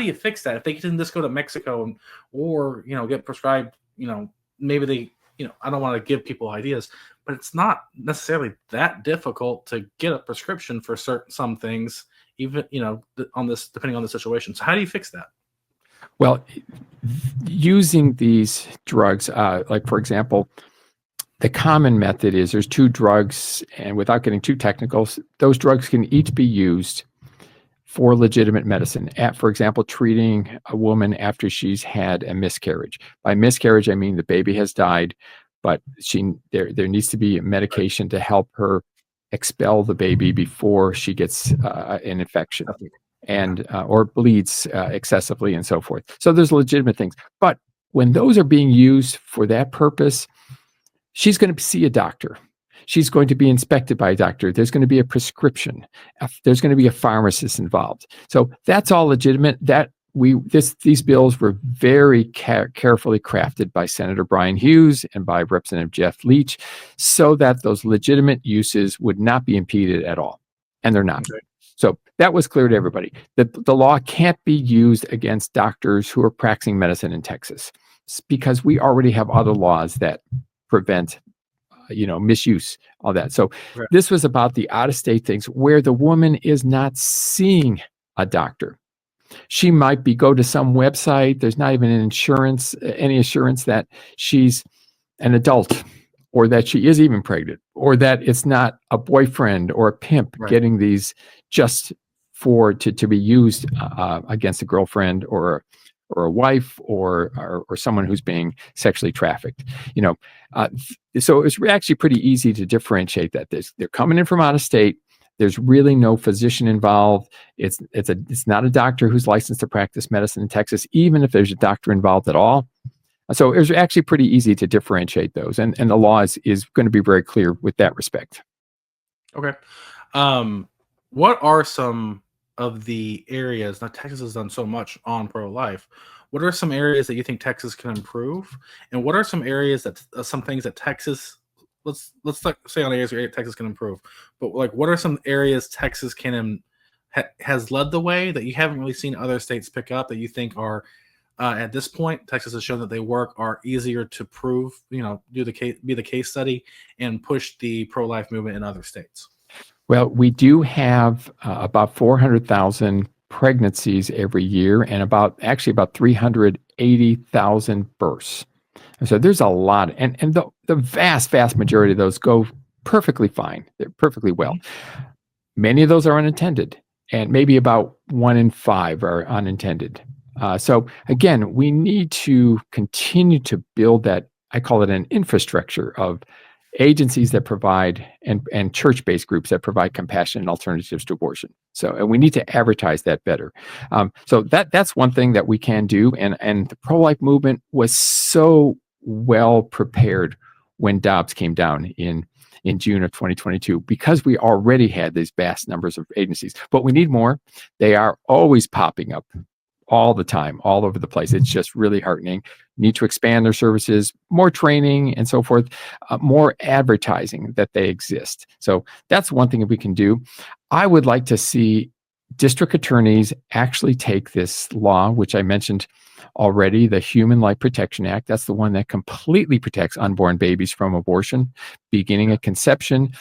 you fix that? If they can just go to Mexico or get prescribed, maybe they, I don't want to give people ideas, but it's not necessarily that difficult to get a prescription for some things, even on this, depending on the situation. So how do you fix that? Well, using these drugs, like for example, the common method is there's two drugs, and without getting too technical, those drugs can each be used for legitimate medicine. For example, treating a woman after she's had a miscarriage. By miscarriage, I mean the baby has died, but there needs to be medication to help her expel the baby before she gets an infection, and or bleeds excessively, and so forth. So there's legitimate things. But when those are being used for that purpose, she's going to see a doctor. She's going to be inspected by a doctor. There's going to be a prescription. There's going to be a pharmacist involved. So that's all legitimate. These bills were very carefully crafted by Senator Brian Hughes and by Representative Jeff Leach, so that those legitimate uses would not be impeded at all, and they're not. Okay. So that was clear to everybody. The law can't be used against doctors who are practicing medicine in Texas. because we already have other laws that prevent misuse, all that. So Okay. this was about the out-of-state things where the woman is not seeing a doctor. She might go to some website. There's not even any assurance that she's an adult, or that she is even pregnant, or that it's not a boyfriend or a pimp Right. getting these just to be used against a girlfriend or a wife or someone who's being sexually trafficked. So it's actually pretty easy to differentiate that. They're coming in from out of state. There's really no physician involved. It's not a doctor who's licensed to practice medicine in Texas, even if there's a doctor involved at all. So it was actually pretty easy to differentiate those, and the law is going to be very clear with that respect. Okay. What are some of the areas now? Texas has done so much on pro-life. What are some areas that you think Texas can improve, and what are some areas that some things that Texas let's say on areas where Texas can improve, but like what are some areas Texas can has led the way that you haven't really seen other states pick up that you think are at this point, Texas has shown that they are easier to prove, be the case study and push the pro-life movement in other states. Well, we do have about 400,000 pregnancies every year, and about 380,000 births. And so there's a lot, and the vast majority of those go perfectly fine. They're perfectly well. Mm-hmm. Many of those are unintended, and maybe about 1 in 5 are unintended. So again, we need to continue to build that. I call it an infrastructure of agencies that provide and church-based groups that provide compassionate alternatives to abortion. And we need to advertise that better. So that's one thing that we can do. And the pro-life movement was so well prepared when Dobbs came down in June of 2022, because we already had these vast numbers of agencies. But we need more. They are always popping up all the time, all over the place. It's just really heartening. Need to expand their services, more training and so forth, more advertising that they exist. So that's one thing that we can do. I would like to see district attorneys actually take this law, which I mentioned already, the Human Life Protection Act. That's the one that completely protects unborn babies from abortion, beginning at conception,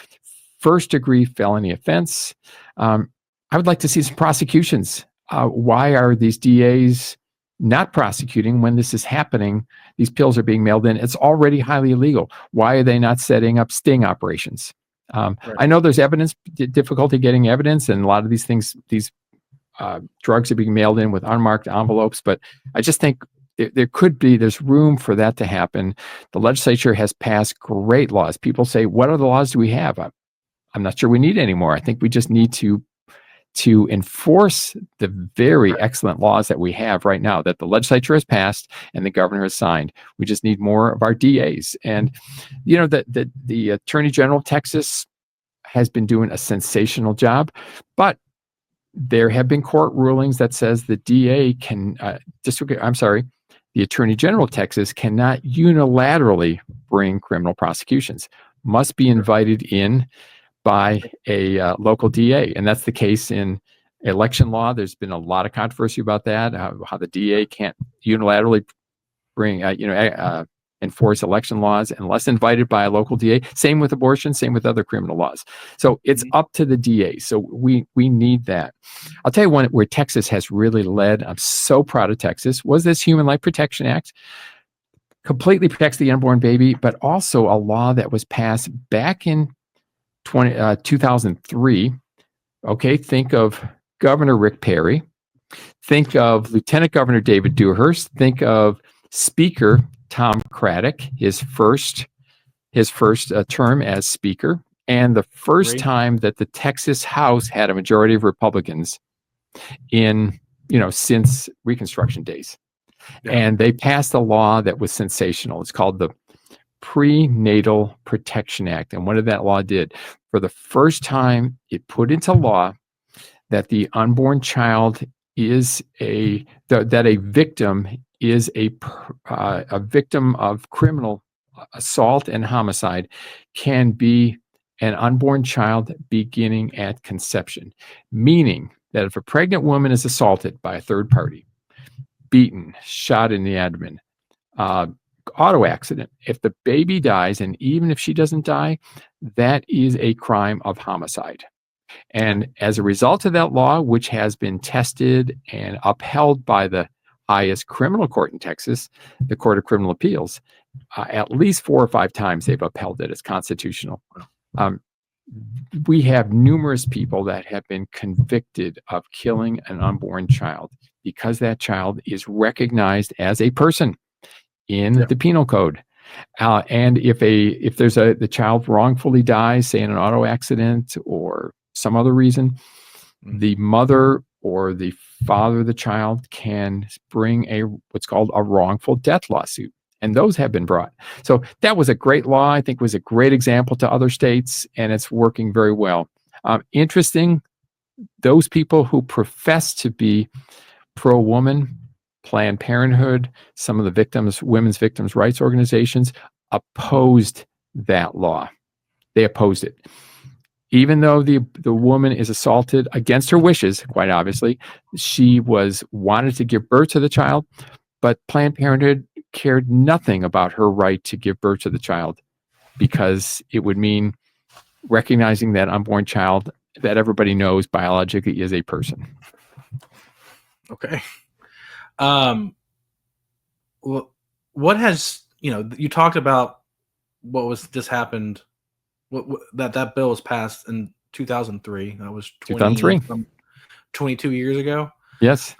first-degree felony offense. I would like to see some prosecutions. Why are these DAs not prosecuting when this is happening? These pills are being mailed in. It's already highly illegal. Why are they not setting up sting operations? Right. I know there's difficulty getting evidence, and a lot of these things, drugs are being mailed in with unmarked envelopes, but I just think there's room for that to happen. The legislature has passed great laws. People say, what other laws do we have? I'm not sure we need any more. I think we just need to enforce the very excellent laws that we have right now, that the legislature has passed and the governor has signed. We just need more of our DAs. And, the Attorney General of Texas has been doing a sensational job, but there have been court rulings that says the the Attorney General of Texas cannot unilaterally bring criminal prosecutions, must be invited in by a local DA. And that's the case in election law. There's been a lot of controversy about that, how the DA can't unilaterally bring, enforce election laws unless invited by a local DA. Same with abortion, same with other criminal laws. So it's up to the DA. So we need that. I'll tell you one where Texas has really led. I'm so proud of Texas, was this Human Life Protection Act. Completely protects the unborn baby, but also a law that was passed back in 2003. Okay, think of Governor Rick Perry. Think of Lieutenant Governor David Dewhurst. Think of Speaker Tom Craddock, his first term as Speaker, and the first time that the Texas House had a majority of Republicans since Reconstruction days. Yeah. And they passed a law that was sensational. It's called the Prenatal Protection Act. And what did that law did? For the first time, it put into law that the unborn child is a victim is a victim of criminal assault and homicide can be an unborn child beginning at conception. Meaning that if a pregnant woman is assaulted by a third party, beaten, shot in the abdomen, auto accident. If the baby dies, and even if she doesn't die, that is a crime of homicide. And as a result of that law, which has been tested and upheld by the highest criminal court in Texas, the Court of Criminal Appeals, at least 4 or 5 times they've upheld it as constitutional. We have numerous people that have been convicted of killing an unborn child because that child is recognized as a person in the penal code. And if the child wrongfully dies, say in an auto accident or some other reason, the mother or the father of the child can bring what's called a wrongful death lawsuit. And those have been brought. So that was a great law. I think was a great example to other states, and it's working very well. Interesting, those people who profess to be pro-woman, Planned Parenthood, some of the women's victims' rights organizations opposed that law. They opposed it. Even though the woman is assaulted against her wishes, quite obviously, she wanted to give birth to the child, but Planned Parenthood cared nothing about her right to give birth to the child because it would mean recognizing that unborn child that everybody knows biologically is a person. Okay. What has, you talked about what was just happened, that bill was passed in 2003. That was 2003. 22 years ago. Yes.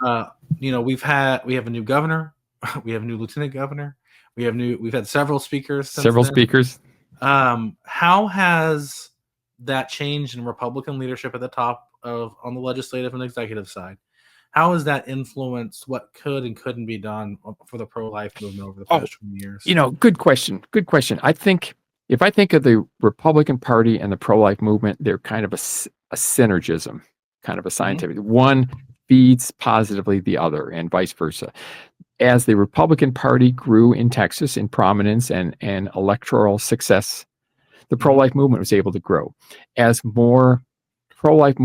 We have a new governor. We have a new lieutenant governor. We've had several speakers. Speakers. How has that changed in Republican leadership at the top on the legislative and executive side? How has that influenced what could and couldn't be done for the pro-life movement over the past 20 years? Good question. Good question. I think if I think of the Republican Party and the pro-life movement, they're kind of a synergism, kind of a scientific. One feeds positively the other and vice versa. As the Republican Party grew in Texas in prominence and electoral success, the pro-life movement was able to grow. As more pro-life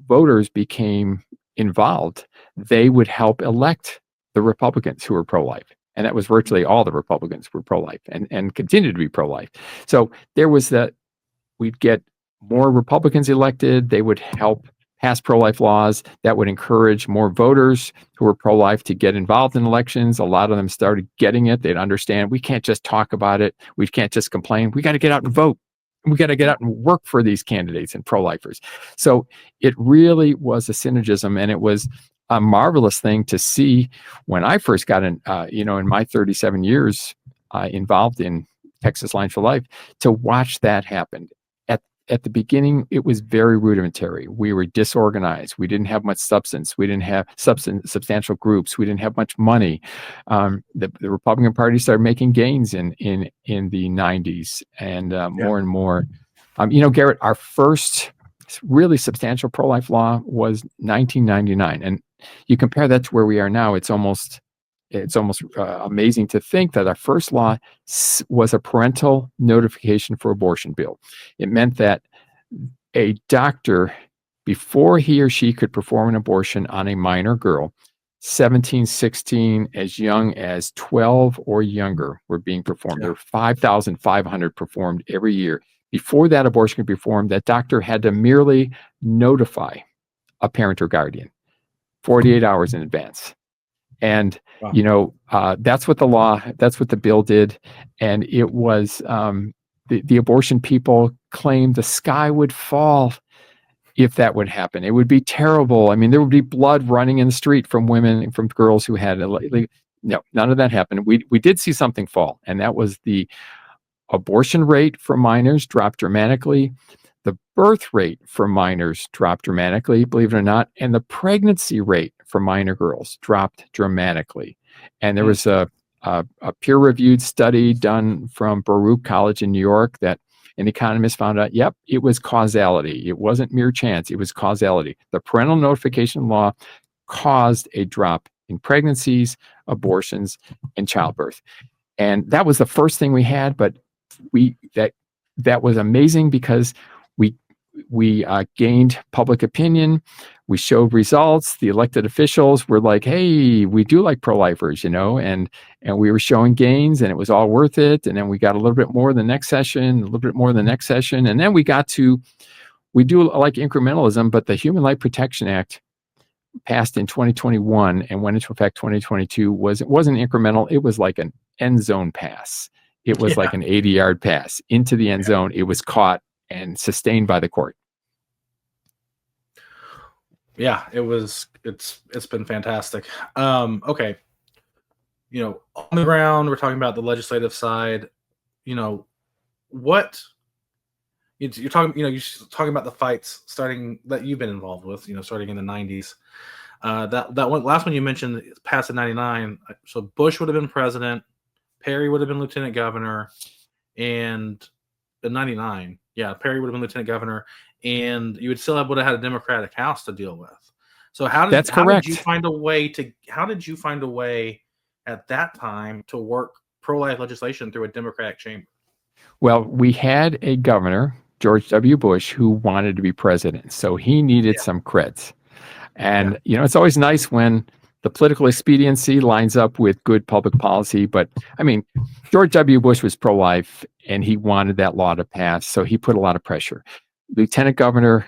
voters became involved, they would help elect the Republicans who were pro-life. And that was virtually all the Republicans were pro-life and continue to be pro-life. So there was we'd get more Republicans elected. They would help pass pro-life laws that would encourage more voters who were pro-life to get involved in elections. A lot of them started getting it. They'd understand we can't just talk about it. We can't just complain. We got to get out and vote. We got to get out and work for these candidates and pro-lifers. So it really was a synergism, and it was a marvelous thing to see when I first got in my 37 years involved in Texas Lines for Life, to watch that happen. At the beginning, it was very rudimentary. We were disorganized. We didn't have much substance. We didn't have substantial groups. We didn't have much money. The Republican Party started making gains in the 90s and more and more. Garrett, our first really substantial pro-life law was 1999. And you compare that to where we are now, it's almost amazing to think that our first law was a parental notification for abortion bill. It meant that a doctor, before he or she could perform an abortion on a minor girl, 17, 16, as young as 12 or younger were being performed. There were 5,500 performed every year. Before that abortion could be performed, that doctor had to merely notify a parent or guardian 48 hours in advance. And, that's what the bill did. And it was, the abortion people claimed the sky would fall if that would happen. It would be terrible. I mean, there would be blood running in the street from women, from girls who had, no, none of that happened. We did see something fall, and that was the abortion rate for minors dropped dramatically. The birth rate for minors dropped dramatically, believe it or not, and the pregnancy rate for minor girls dropped dramatically. And there was a peer-reviewed study done from Baruch College in New York that an economist found out, it was causality. It wasn't mere chance. It was causality. The parental notification law caused a drop in pregnancies, abortions, and childbirth. And that was the first thing we had, but that was amazing because we gained public opinion. We showed results. The elected officials were like, "Hey, we do like pro-lifers, and we were showing gains, and it was all worth it." And then we got a little bit more the next session, a little bit more the next session, and then we do like incrementalism, but the Human Life Protection Act passed in 2021 and went into effect 2022 it wasn't incremental. It was like an end zone pass. It was like an 80-yard pass into the end zone. It was caught and sustained by the court. Yeah, it's been fantastic. Okay. On the ground, we're talking about the legislative side. What you're talking about the fights starting that you've been involved with, starting in the 90s. That one last one you mentioned passed in 99. So Bush would have been president, Perry would have been lieutenant governor, and in 99, Perry would have been lieutenant governor, and you would still would have had a Democratic House to deal with. So how did you find a way at that time to work pro-life legislation through a Democratic chamber? Well, we had a governor, George W. Bush, who wanted to be president, so he needed some creds. And it's always nice when the political expediency lines up with good public policy. But I mean, George W. Bush was pro-life, and he wanted that law to pass, so he put a lot of pressure. Lieutenant Governor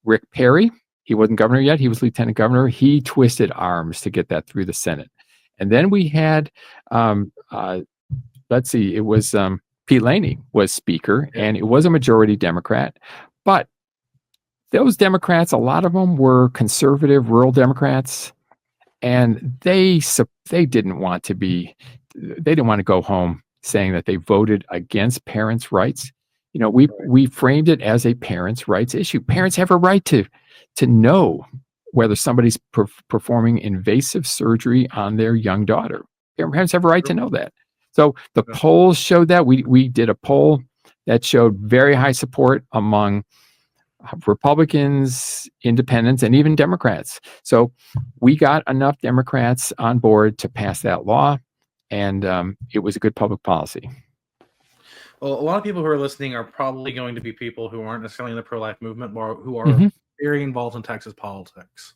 Rick Perry, he wasn't governor yet, he was lieutenant governor. He twisted arms to get that through the Senate. And then we had, it was Pete Laney was speaker, and it was a majority Democrat. But those Democrats, a lot of them were conservative rural Democrats, and they didn't want to go home saying that they voted against parents' rights. We framed it as a parents' rights issue. Parents have a right to know whether somebody's performing invasive surgery on their young daughter. Parents have a right to know that. So the polls showed that. We did a poll that showed very high support among Republicans, independents, and even Democrats. So we got enough Democrats on board to pass that law, and it was a good public policy. Well, a lot of people who are listening are probably going to be people who aren't necessarily in the pro-life movement, but who are very involved in Texas politics.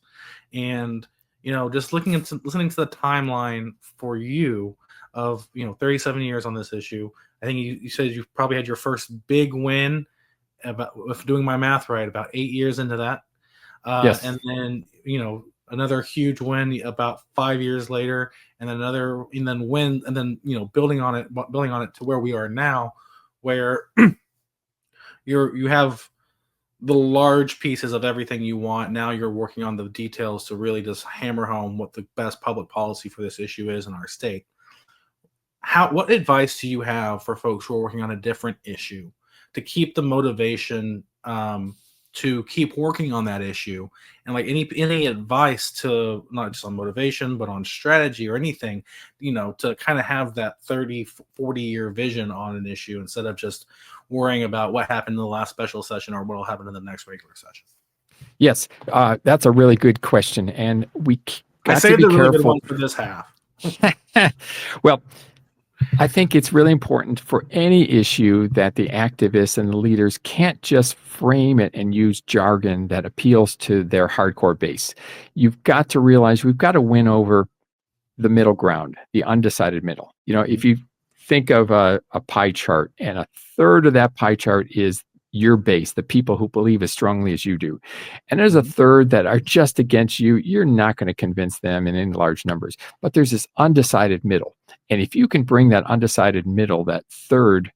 And, just listening to the timeline for you of, 37 years on this issue, I think you said you probably had your first big win, if doing my math right, about 8 years into that. Yes. And then, another huge win about 5 years later, and then building on it to where we are now, where you have the large pieces of everything you want. Now you're working on the details to really just hammer home what the best public policy for this issue is in our state. What advice do you have for folks who are working on a different issue to keep the motivation to keep working on that issue? And like any advice to not just on motivation, but on strategy or anything, to kind of have that 30, 40-year vision on an issue instead of just worrying about what happened in the last special session or what will happen in the next regular session? Yes, that's a really good question. And we got to be careful. Really good one for this half. Well, I think it's really important for any issue that the activists and the leaders can't just frame it and use jargon that appeals to their hardcore base. You've got to realize we've got to win over the middle ground, the undecided middle. If you think of a pie chart, and a third of that pie chart is your base, the people who believe as strongly as you do. And there's a third that are just against you. You're not going to convince them in any large numbers. But there's this undecided middle. And if you can bring that undecided middle, that third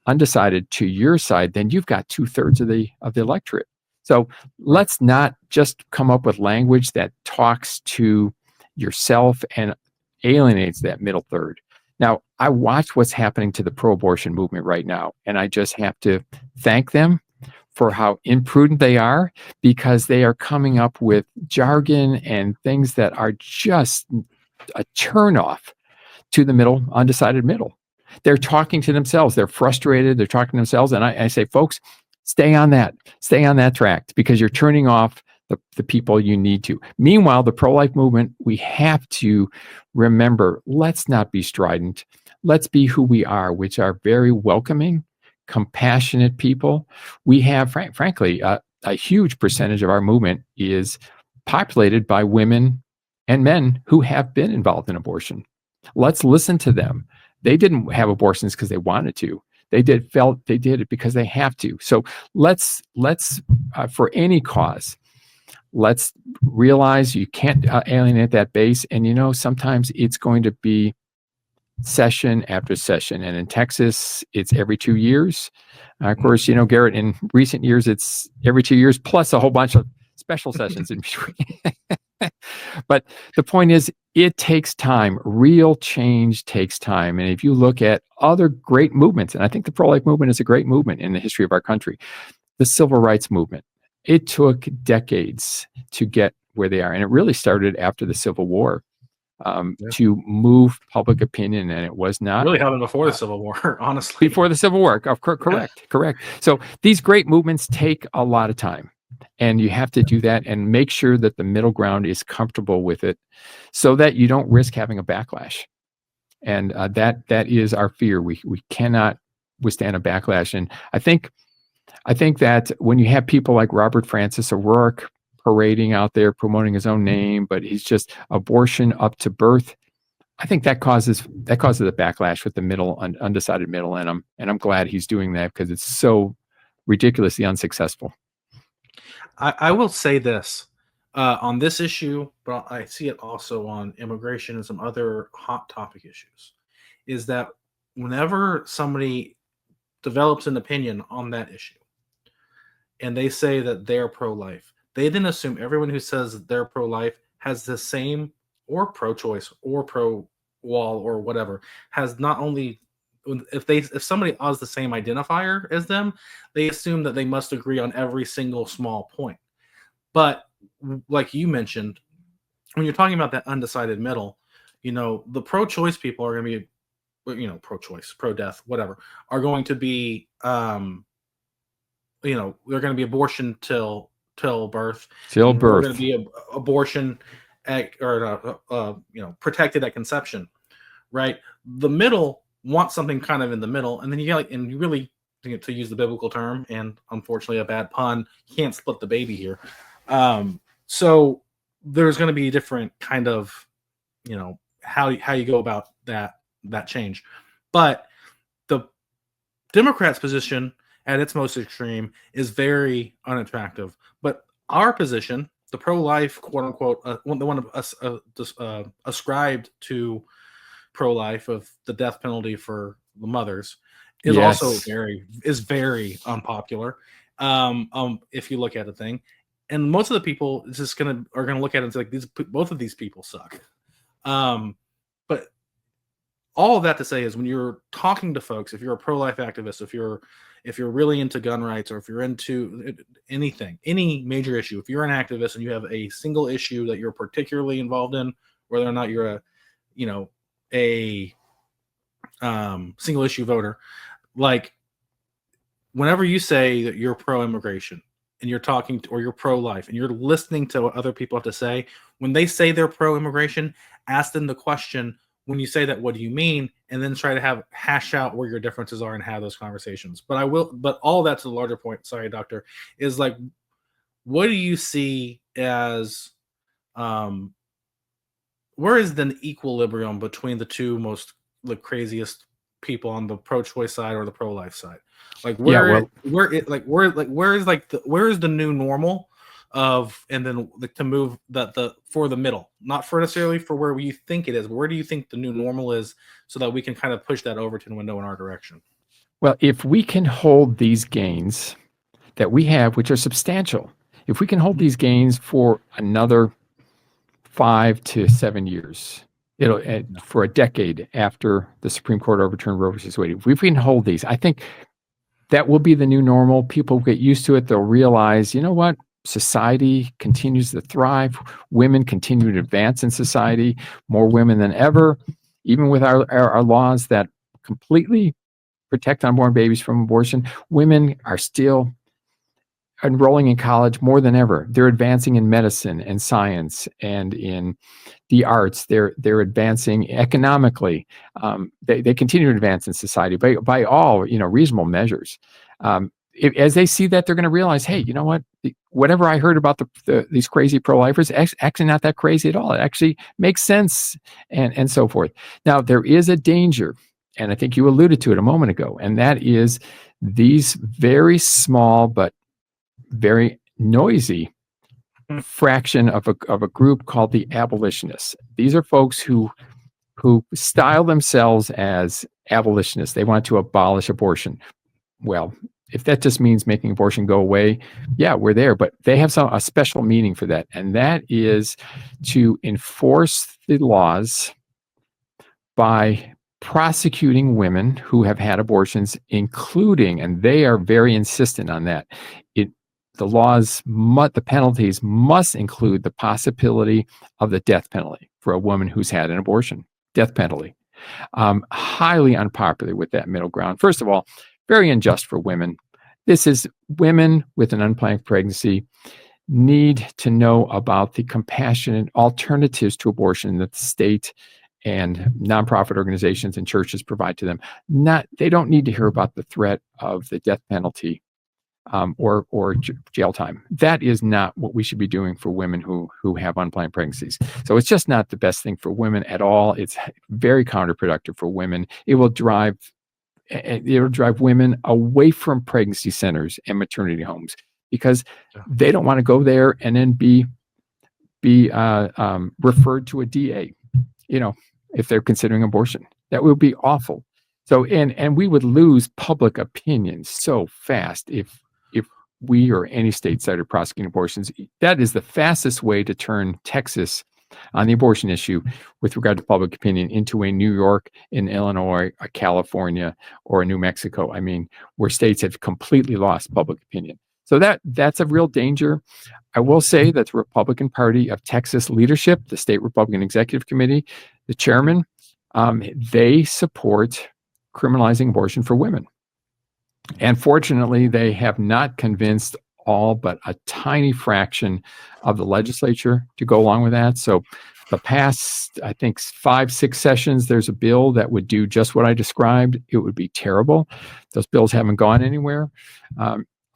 undecided to your side, then you've got 2/3 of the electorate. So let's not just come up with language that talks to yourself and alienates that middle third. Now, I watch what's happening to the pro-abortion movement right now, and I just have to thank them for how imprudent they are, because they are coming up with jargon and things that are just a turnoff to the middle, undecided middle. They're talking to themselves. They're frustrated. They're talking to themselves. And I say, folks, stay on that track, because you're turning off the people you need to. Meanwhile, the pro-life movement, we have to remember, let's not be strident. Let's be who we are, which are very welcoming, compassionate people. We have, frankly, a huge percentage of our movement is populated by women and men who have been involved in abortion. Let's listen to them. They didn't have abortions because they wanted to. They did it because they have to. So let's for any cause, let's realize you can't alienate that base. And sometimes it's going to be session after session. And in Texas, it's every 2 years. Of course, Garrett, in recent years, it's every 2 years plus a whole bunch of special sessions in between. But the point is, it takes time. Real change takes time. And if you look at other great movements, and I think the pro-life movement is a great movement in the history of our country, the civil rights movement, it took decades to get where they are. And it really started after the Civil War. To move public opinion, and it was not really happened before the Civil War, honestly. Before the Civil War, correct. So these great movements take a lot of time, and you have to do that and make sure that the middle ground is comfortable with it, so that you don't risk having a backlash. And that is our fear. We cannot withstand a backlash. And I think that when you have people like Robert Francis O'Rourke parading out there promoting his own name, but he's just abortion up to birth, I think that causes a backlash with the middle, undecided middle, and I'm glad he's doing that, because it's so ridiculously unsuccessful. I will say this on this issue, but I see it also on immigration and some other hot topic issues, is that whenever somebody develops an opinion on that issue and they say that they're pro-life, they then assume everyone who says they're pro-life has the same, or pro-choice or pro-wall or whatever, has not only, if somebody has the same identifier as them, they assume that they must agree on every single small point. But like you mentioned, when you're talking about that undecided middle, the pro-choice people are going to be, pro-choice, pro-death, whatever, are going to be, they're going to be abortion till birth. Till birth. We're going to be abortion protected at conception, right? The middle wants something kind of in the middle, and then you really, to use the biblical term, and unfortunately a bad pun, you can't split the baby here. So there's going to be different kind of, how you go about that change. But the Democrats' position at its most extreme is very unattractive. But our position, the pro-life, quote unquote, the one ascribed to pro-life of the death penalty for the mothers, is also very unpopular. If you look at the thing, and most of the people are gonna look at it and say, like, both of these people suck. But all of that to say is, when you're talking to folks, if you're a pro-life activist, if you're really into gun rights, or if you're into anything, any major issue, if you're an activist and you have a single issue that you're particularly involved in, whether or not you're a single issue voter, like, whenever you say that you're pro-immigration and you're talking or you're pro-life and you're listening to what other people have to say, when they say they're pro-immigration, ask them the question, when you say that, what do you mean? And then try to hash out where your differences are and have those conversations. But all that to the larger point, sorry, doctor, is like, what do you see as, where is the equilibrium between the two the craziest people on the pro-choice side or the pro-life side? Like, where is the new normal of, and then to move for the middle, not for necessarily for where you think it is, but where do you think the new normal is, so that we can kind of push that Overton window in our direction? Well, if we can hold these gains that we have, which are substantial, if we can hold these gains for another 5 to 7 years, for a decade after the Supreme Court overturned Roe v. Wade, if we can hold these, I think that will be the new normal. People get used to it. They'll realize, you know what? Society continues to thrive. Women continue to advance in society, more women than ever, even with our laws that completely protect unborn babies from abortion. Women are still enrolling in college more than ever. They're advancing in medicine and science and in the arts. They're advancing economically. They continue to advance in society by all reasonable measures. as they see that, they're going to realize, hey, you know what? Whatever I heard about these crazy pro-lifers, actually not that crazy at all. It actually makes sense, and so forth. Now, there is a danger, and I think you alluded to it a moment ago, and that is these very small but very noisy fraction of a group called the abolitionists. These are folks who style themselves as abolitionists. They want to abolish abortion. Well, if that just means making abortion go away, yeah, we're there. But they have a special meaning for that, and that is to enforce the laws by prosecuting women who have had abortions, including, and they are very insistent on that, the penalties must include the possibility of the death penalty for a woman who's had an abortion. Death penalty. Highly unpopular with that middle ground. First of all, very unjust for women. This is women with an unplanned pregnancy need to know about the compassionate alternatives to abortion that the state and nonprofit organizations and churches provide to them. They don't need to hear about the threat of the death penalty or jail time. That is not what we should be doing for women who have unplanned pregnancies. So it's just not the best thing for women at all. It's very counterproductive for women. It will drive women away from pregnancy centers and maternity homes because they don't want to go there and then be referred to a DA, if they're considering abortion. That would be awful. So, and we would lose public opinion so fast if we or any state started prosecuting abortions. That is the fastest way to turn Texas on the abortion issue with regard to public opinion into a New York, in Illinois, a California, or a New Mexico. I mean, where states have completely lost public opinion. So that's a real danger. I will say that the Republican Party of Texas leadership, the state Republican Executive Committee, the chairman, they support criminalizing abortion for women. And fortunately, they have not convinced all but a tiny fraction of the legislature to go along with that. So the past, I think, 5-6 sessions, there's a bill that would do just what I described. It would be terrible. Those bills haven't gone anywhere.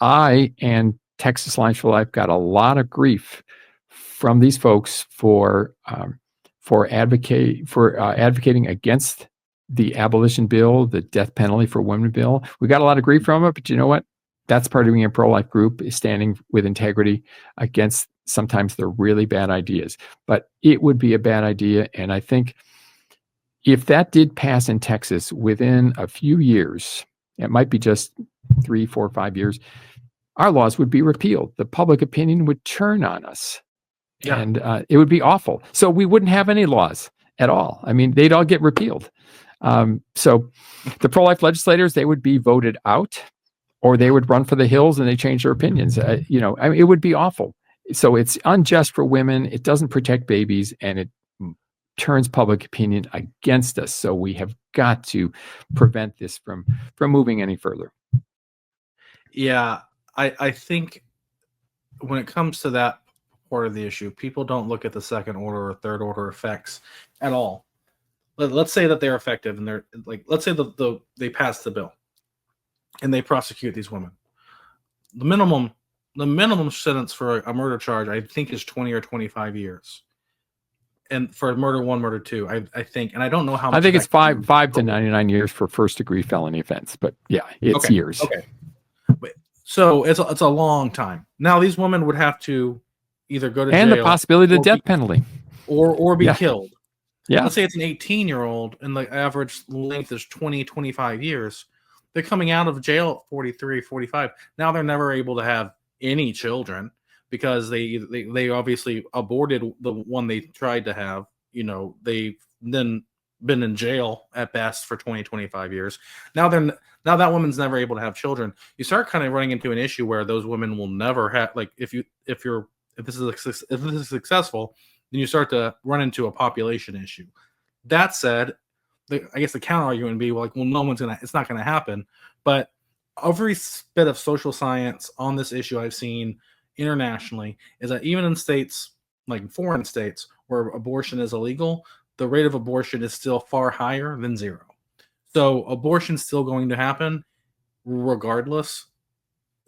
I and Texas Alliance for Life got a lot of grief from these folks for advocating against the abolition bill, the death penalty for women bill. We got a lot of grief from it, but you know what? That's part of being a pro-life group, is standing with integrity against sometimes the really bad ideas. But it would be a bad idea. And I think if that did pass in Texas within a few years, it might be just 3, 4, 5 years, our laws would be repealed. The public opinion would turn on us. Yeah. And it would be awful. So we wouldn't have any laws at all. I mean, they'd all get repealed. So the pro-life legislators, they would be voted out, or they would run for the hills and they change their opinions. It would be awful. So it's unjust for women. It doesn't protect babies, and it turns public opinion against us. So we have got to prevent this from moving any further. Yeah, I think when it comes to that part of the issue, people don't look at the second order or third order effects at all. Let's say that they're effective, and they're like, let's say they pass the bill and they prosecute these women. The minimum sentence for a murder charge, I think, is 20 or 25 years. And for murder 1, murder 2, I think, and I don't know how much. I think it's 5 to 99 years for first degree felony offense, but yeah, it's years. Okay. So it's a long time. Now these women would have to either go to jail, and the possibility of the death penalty, or be killed. Yeah. Let's say it's an 18-year-old and the average length is 20, 25 years. They're coming out of jail at 43, 45. Now they're never able to have any children because they obviously aborted the one they tried to have. They've then been in jail at best for 20, 25 years. Now that woman's never able to have children. You start kind of running into an issue where those women will never have, like, if this is successful, then you start to run into a population issue. That said, I guess the counter argument would be, well, it's not going to happen. But every bit of social science on this issue I've seen internationally is that even in states, like foreign states, where abortion is illegal, the rate of abortion is still far higher than 0. So abortion's still going to happen regardless.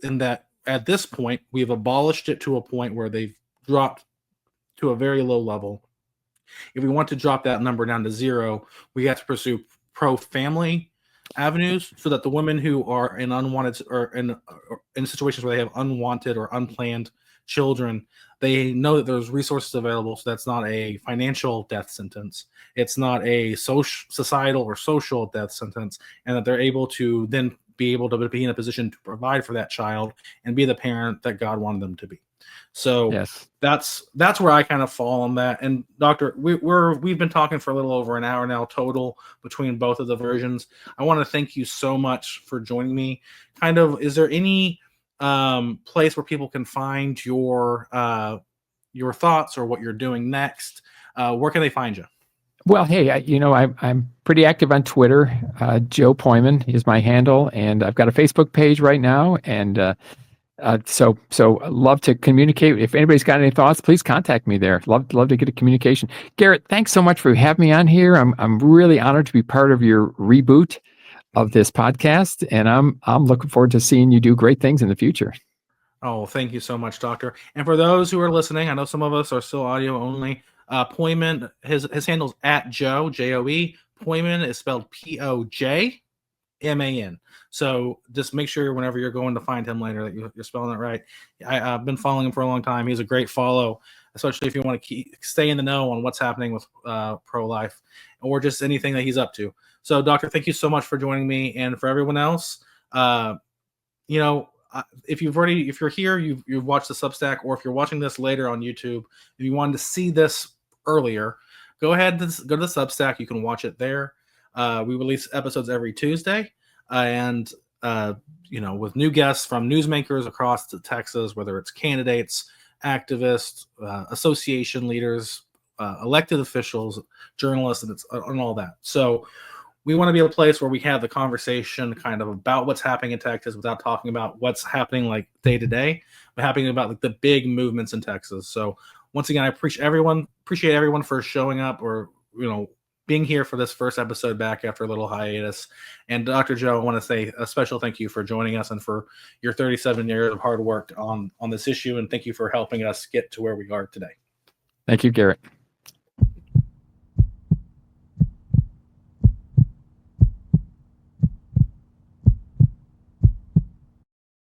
in that at this point, we've abolished it to a point where they've dropped to a very low level. If we want to drop that number down to zero, we have to pursue pro-family avenues so that the women who are in unwanted or in situations where they have unwanted or unplanned children, they know that there's resources available. So that's not a financial death sentence. It's not a societal or social death sentence, and that they're able to then be able to be in a position to provide for that child and be the parent that God wanted them to be. So Yes. that's where I kind of fall on that. And Doctor, we've been talking for a little over an hour now total between both of the versions. I want to thank you so much for joining me. Kind of, is there any place where people can find your thoughts or what you're doing next? Where can they find you? Well, hey, I'm pretty active on Twitter. Joe Pojman is my handle, and I've got a Facebook page right now. And so love to communicate. If anybody's got any thoughts, please contact me there. Love to get a communication. Garrett, thanks so much for having me on here. I'm really honored to be part of your reboot of this podcast, and I'm looking forward to seeing you do great things in the future. Oh, thank you so much, Doctor. And for those who are listening, I know some of us are still audio only. Pojman, his handle's at Joe, Joe. Pojman is spelled Pojman. So just make sure whenever you're going to find him later that you're spelling it right. I've been following him for a long time. He's a great follow, especially if you want to stay in the know on what's happening with pro-life or just anything that he's up to. So, Doctor, thank you so much for joining me. And for everyone else, if you're here, you've watched the Substack, or if you're watching this later on YouTube, if you wanted to see this earlier, go ahead and go to the Substack. You can watch it there. We release episodes every Tuesday, and with new guests from newsmakers across Texas, whether it's candidates, activists, association leaders, elected officials, journalists, and all that. So we want to be a place where we have the conversation kind of about what's happening in Texas without talking about what's happening like day to day, but happening about like the big movements in Texas. So once again, I appreciate everyone for showing up or, being here for this first episode back after a little hiatus. And Dr. Joe, I want to say a special thank you for joining us and for your 37 years of hard work on this issue. And thank you for helping us get to where we are today. Thank you, Garrett.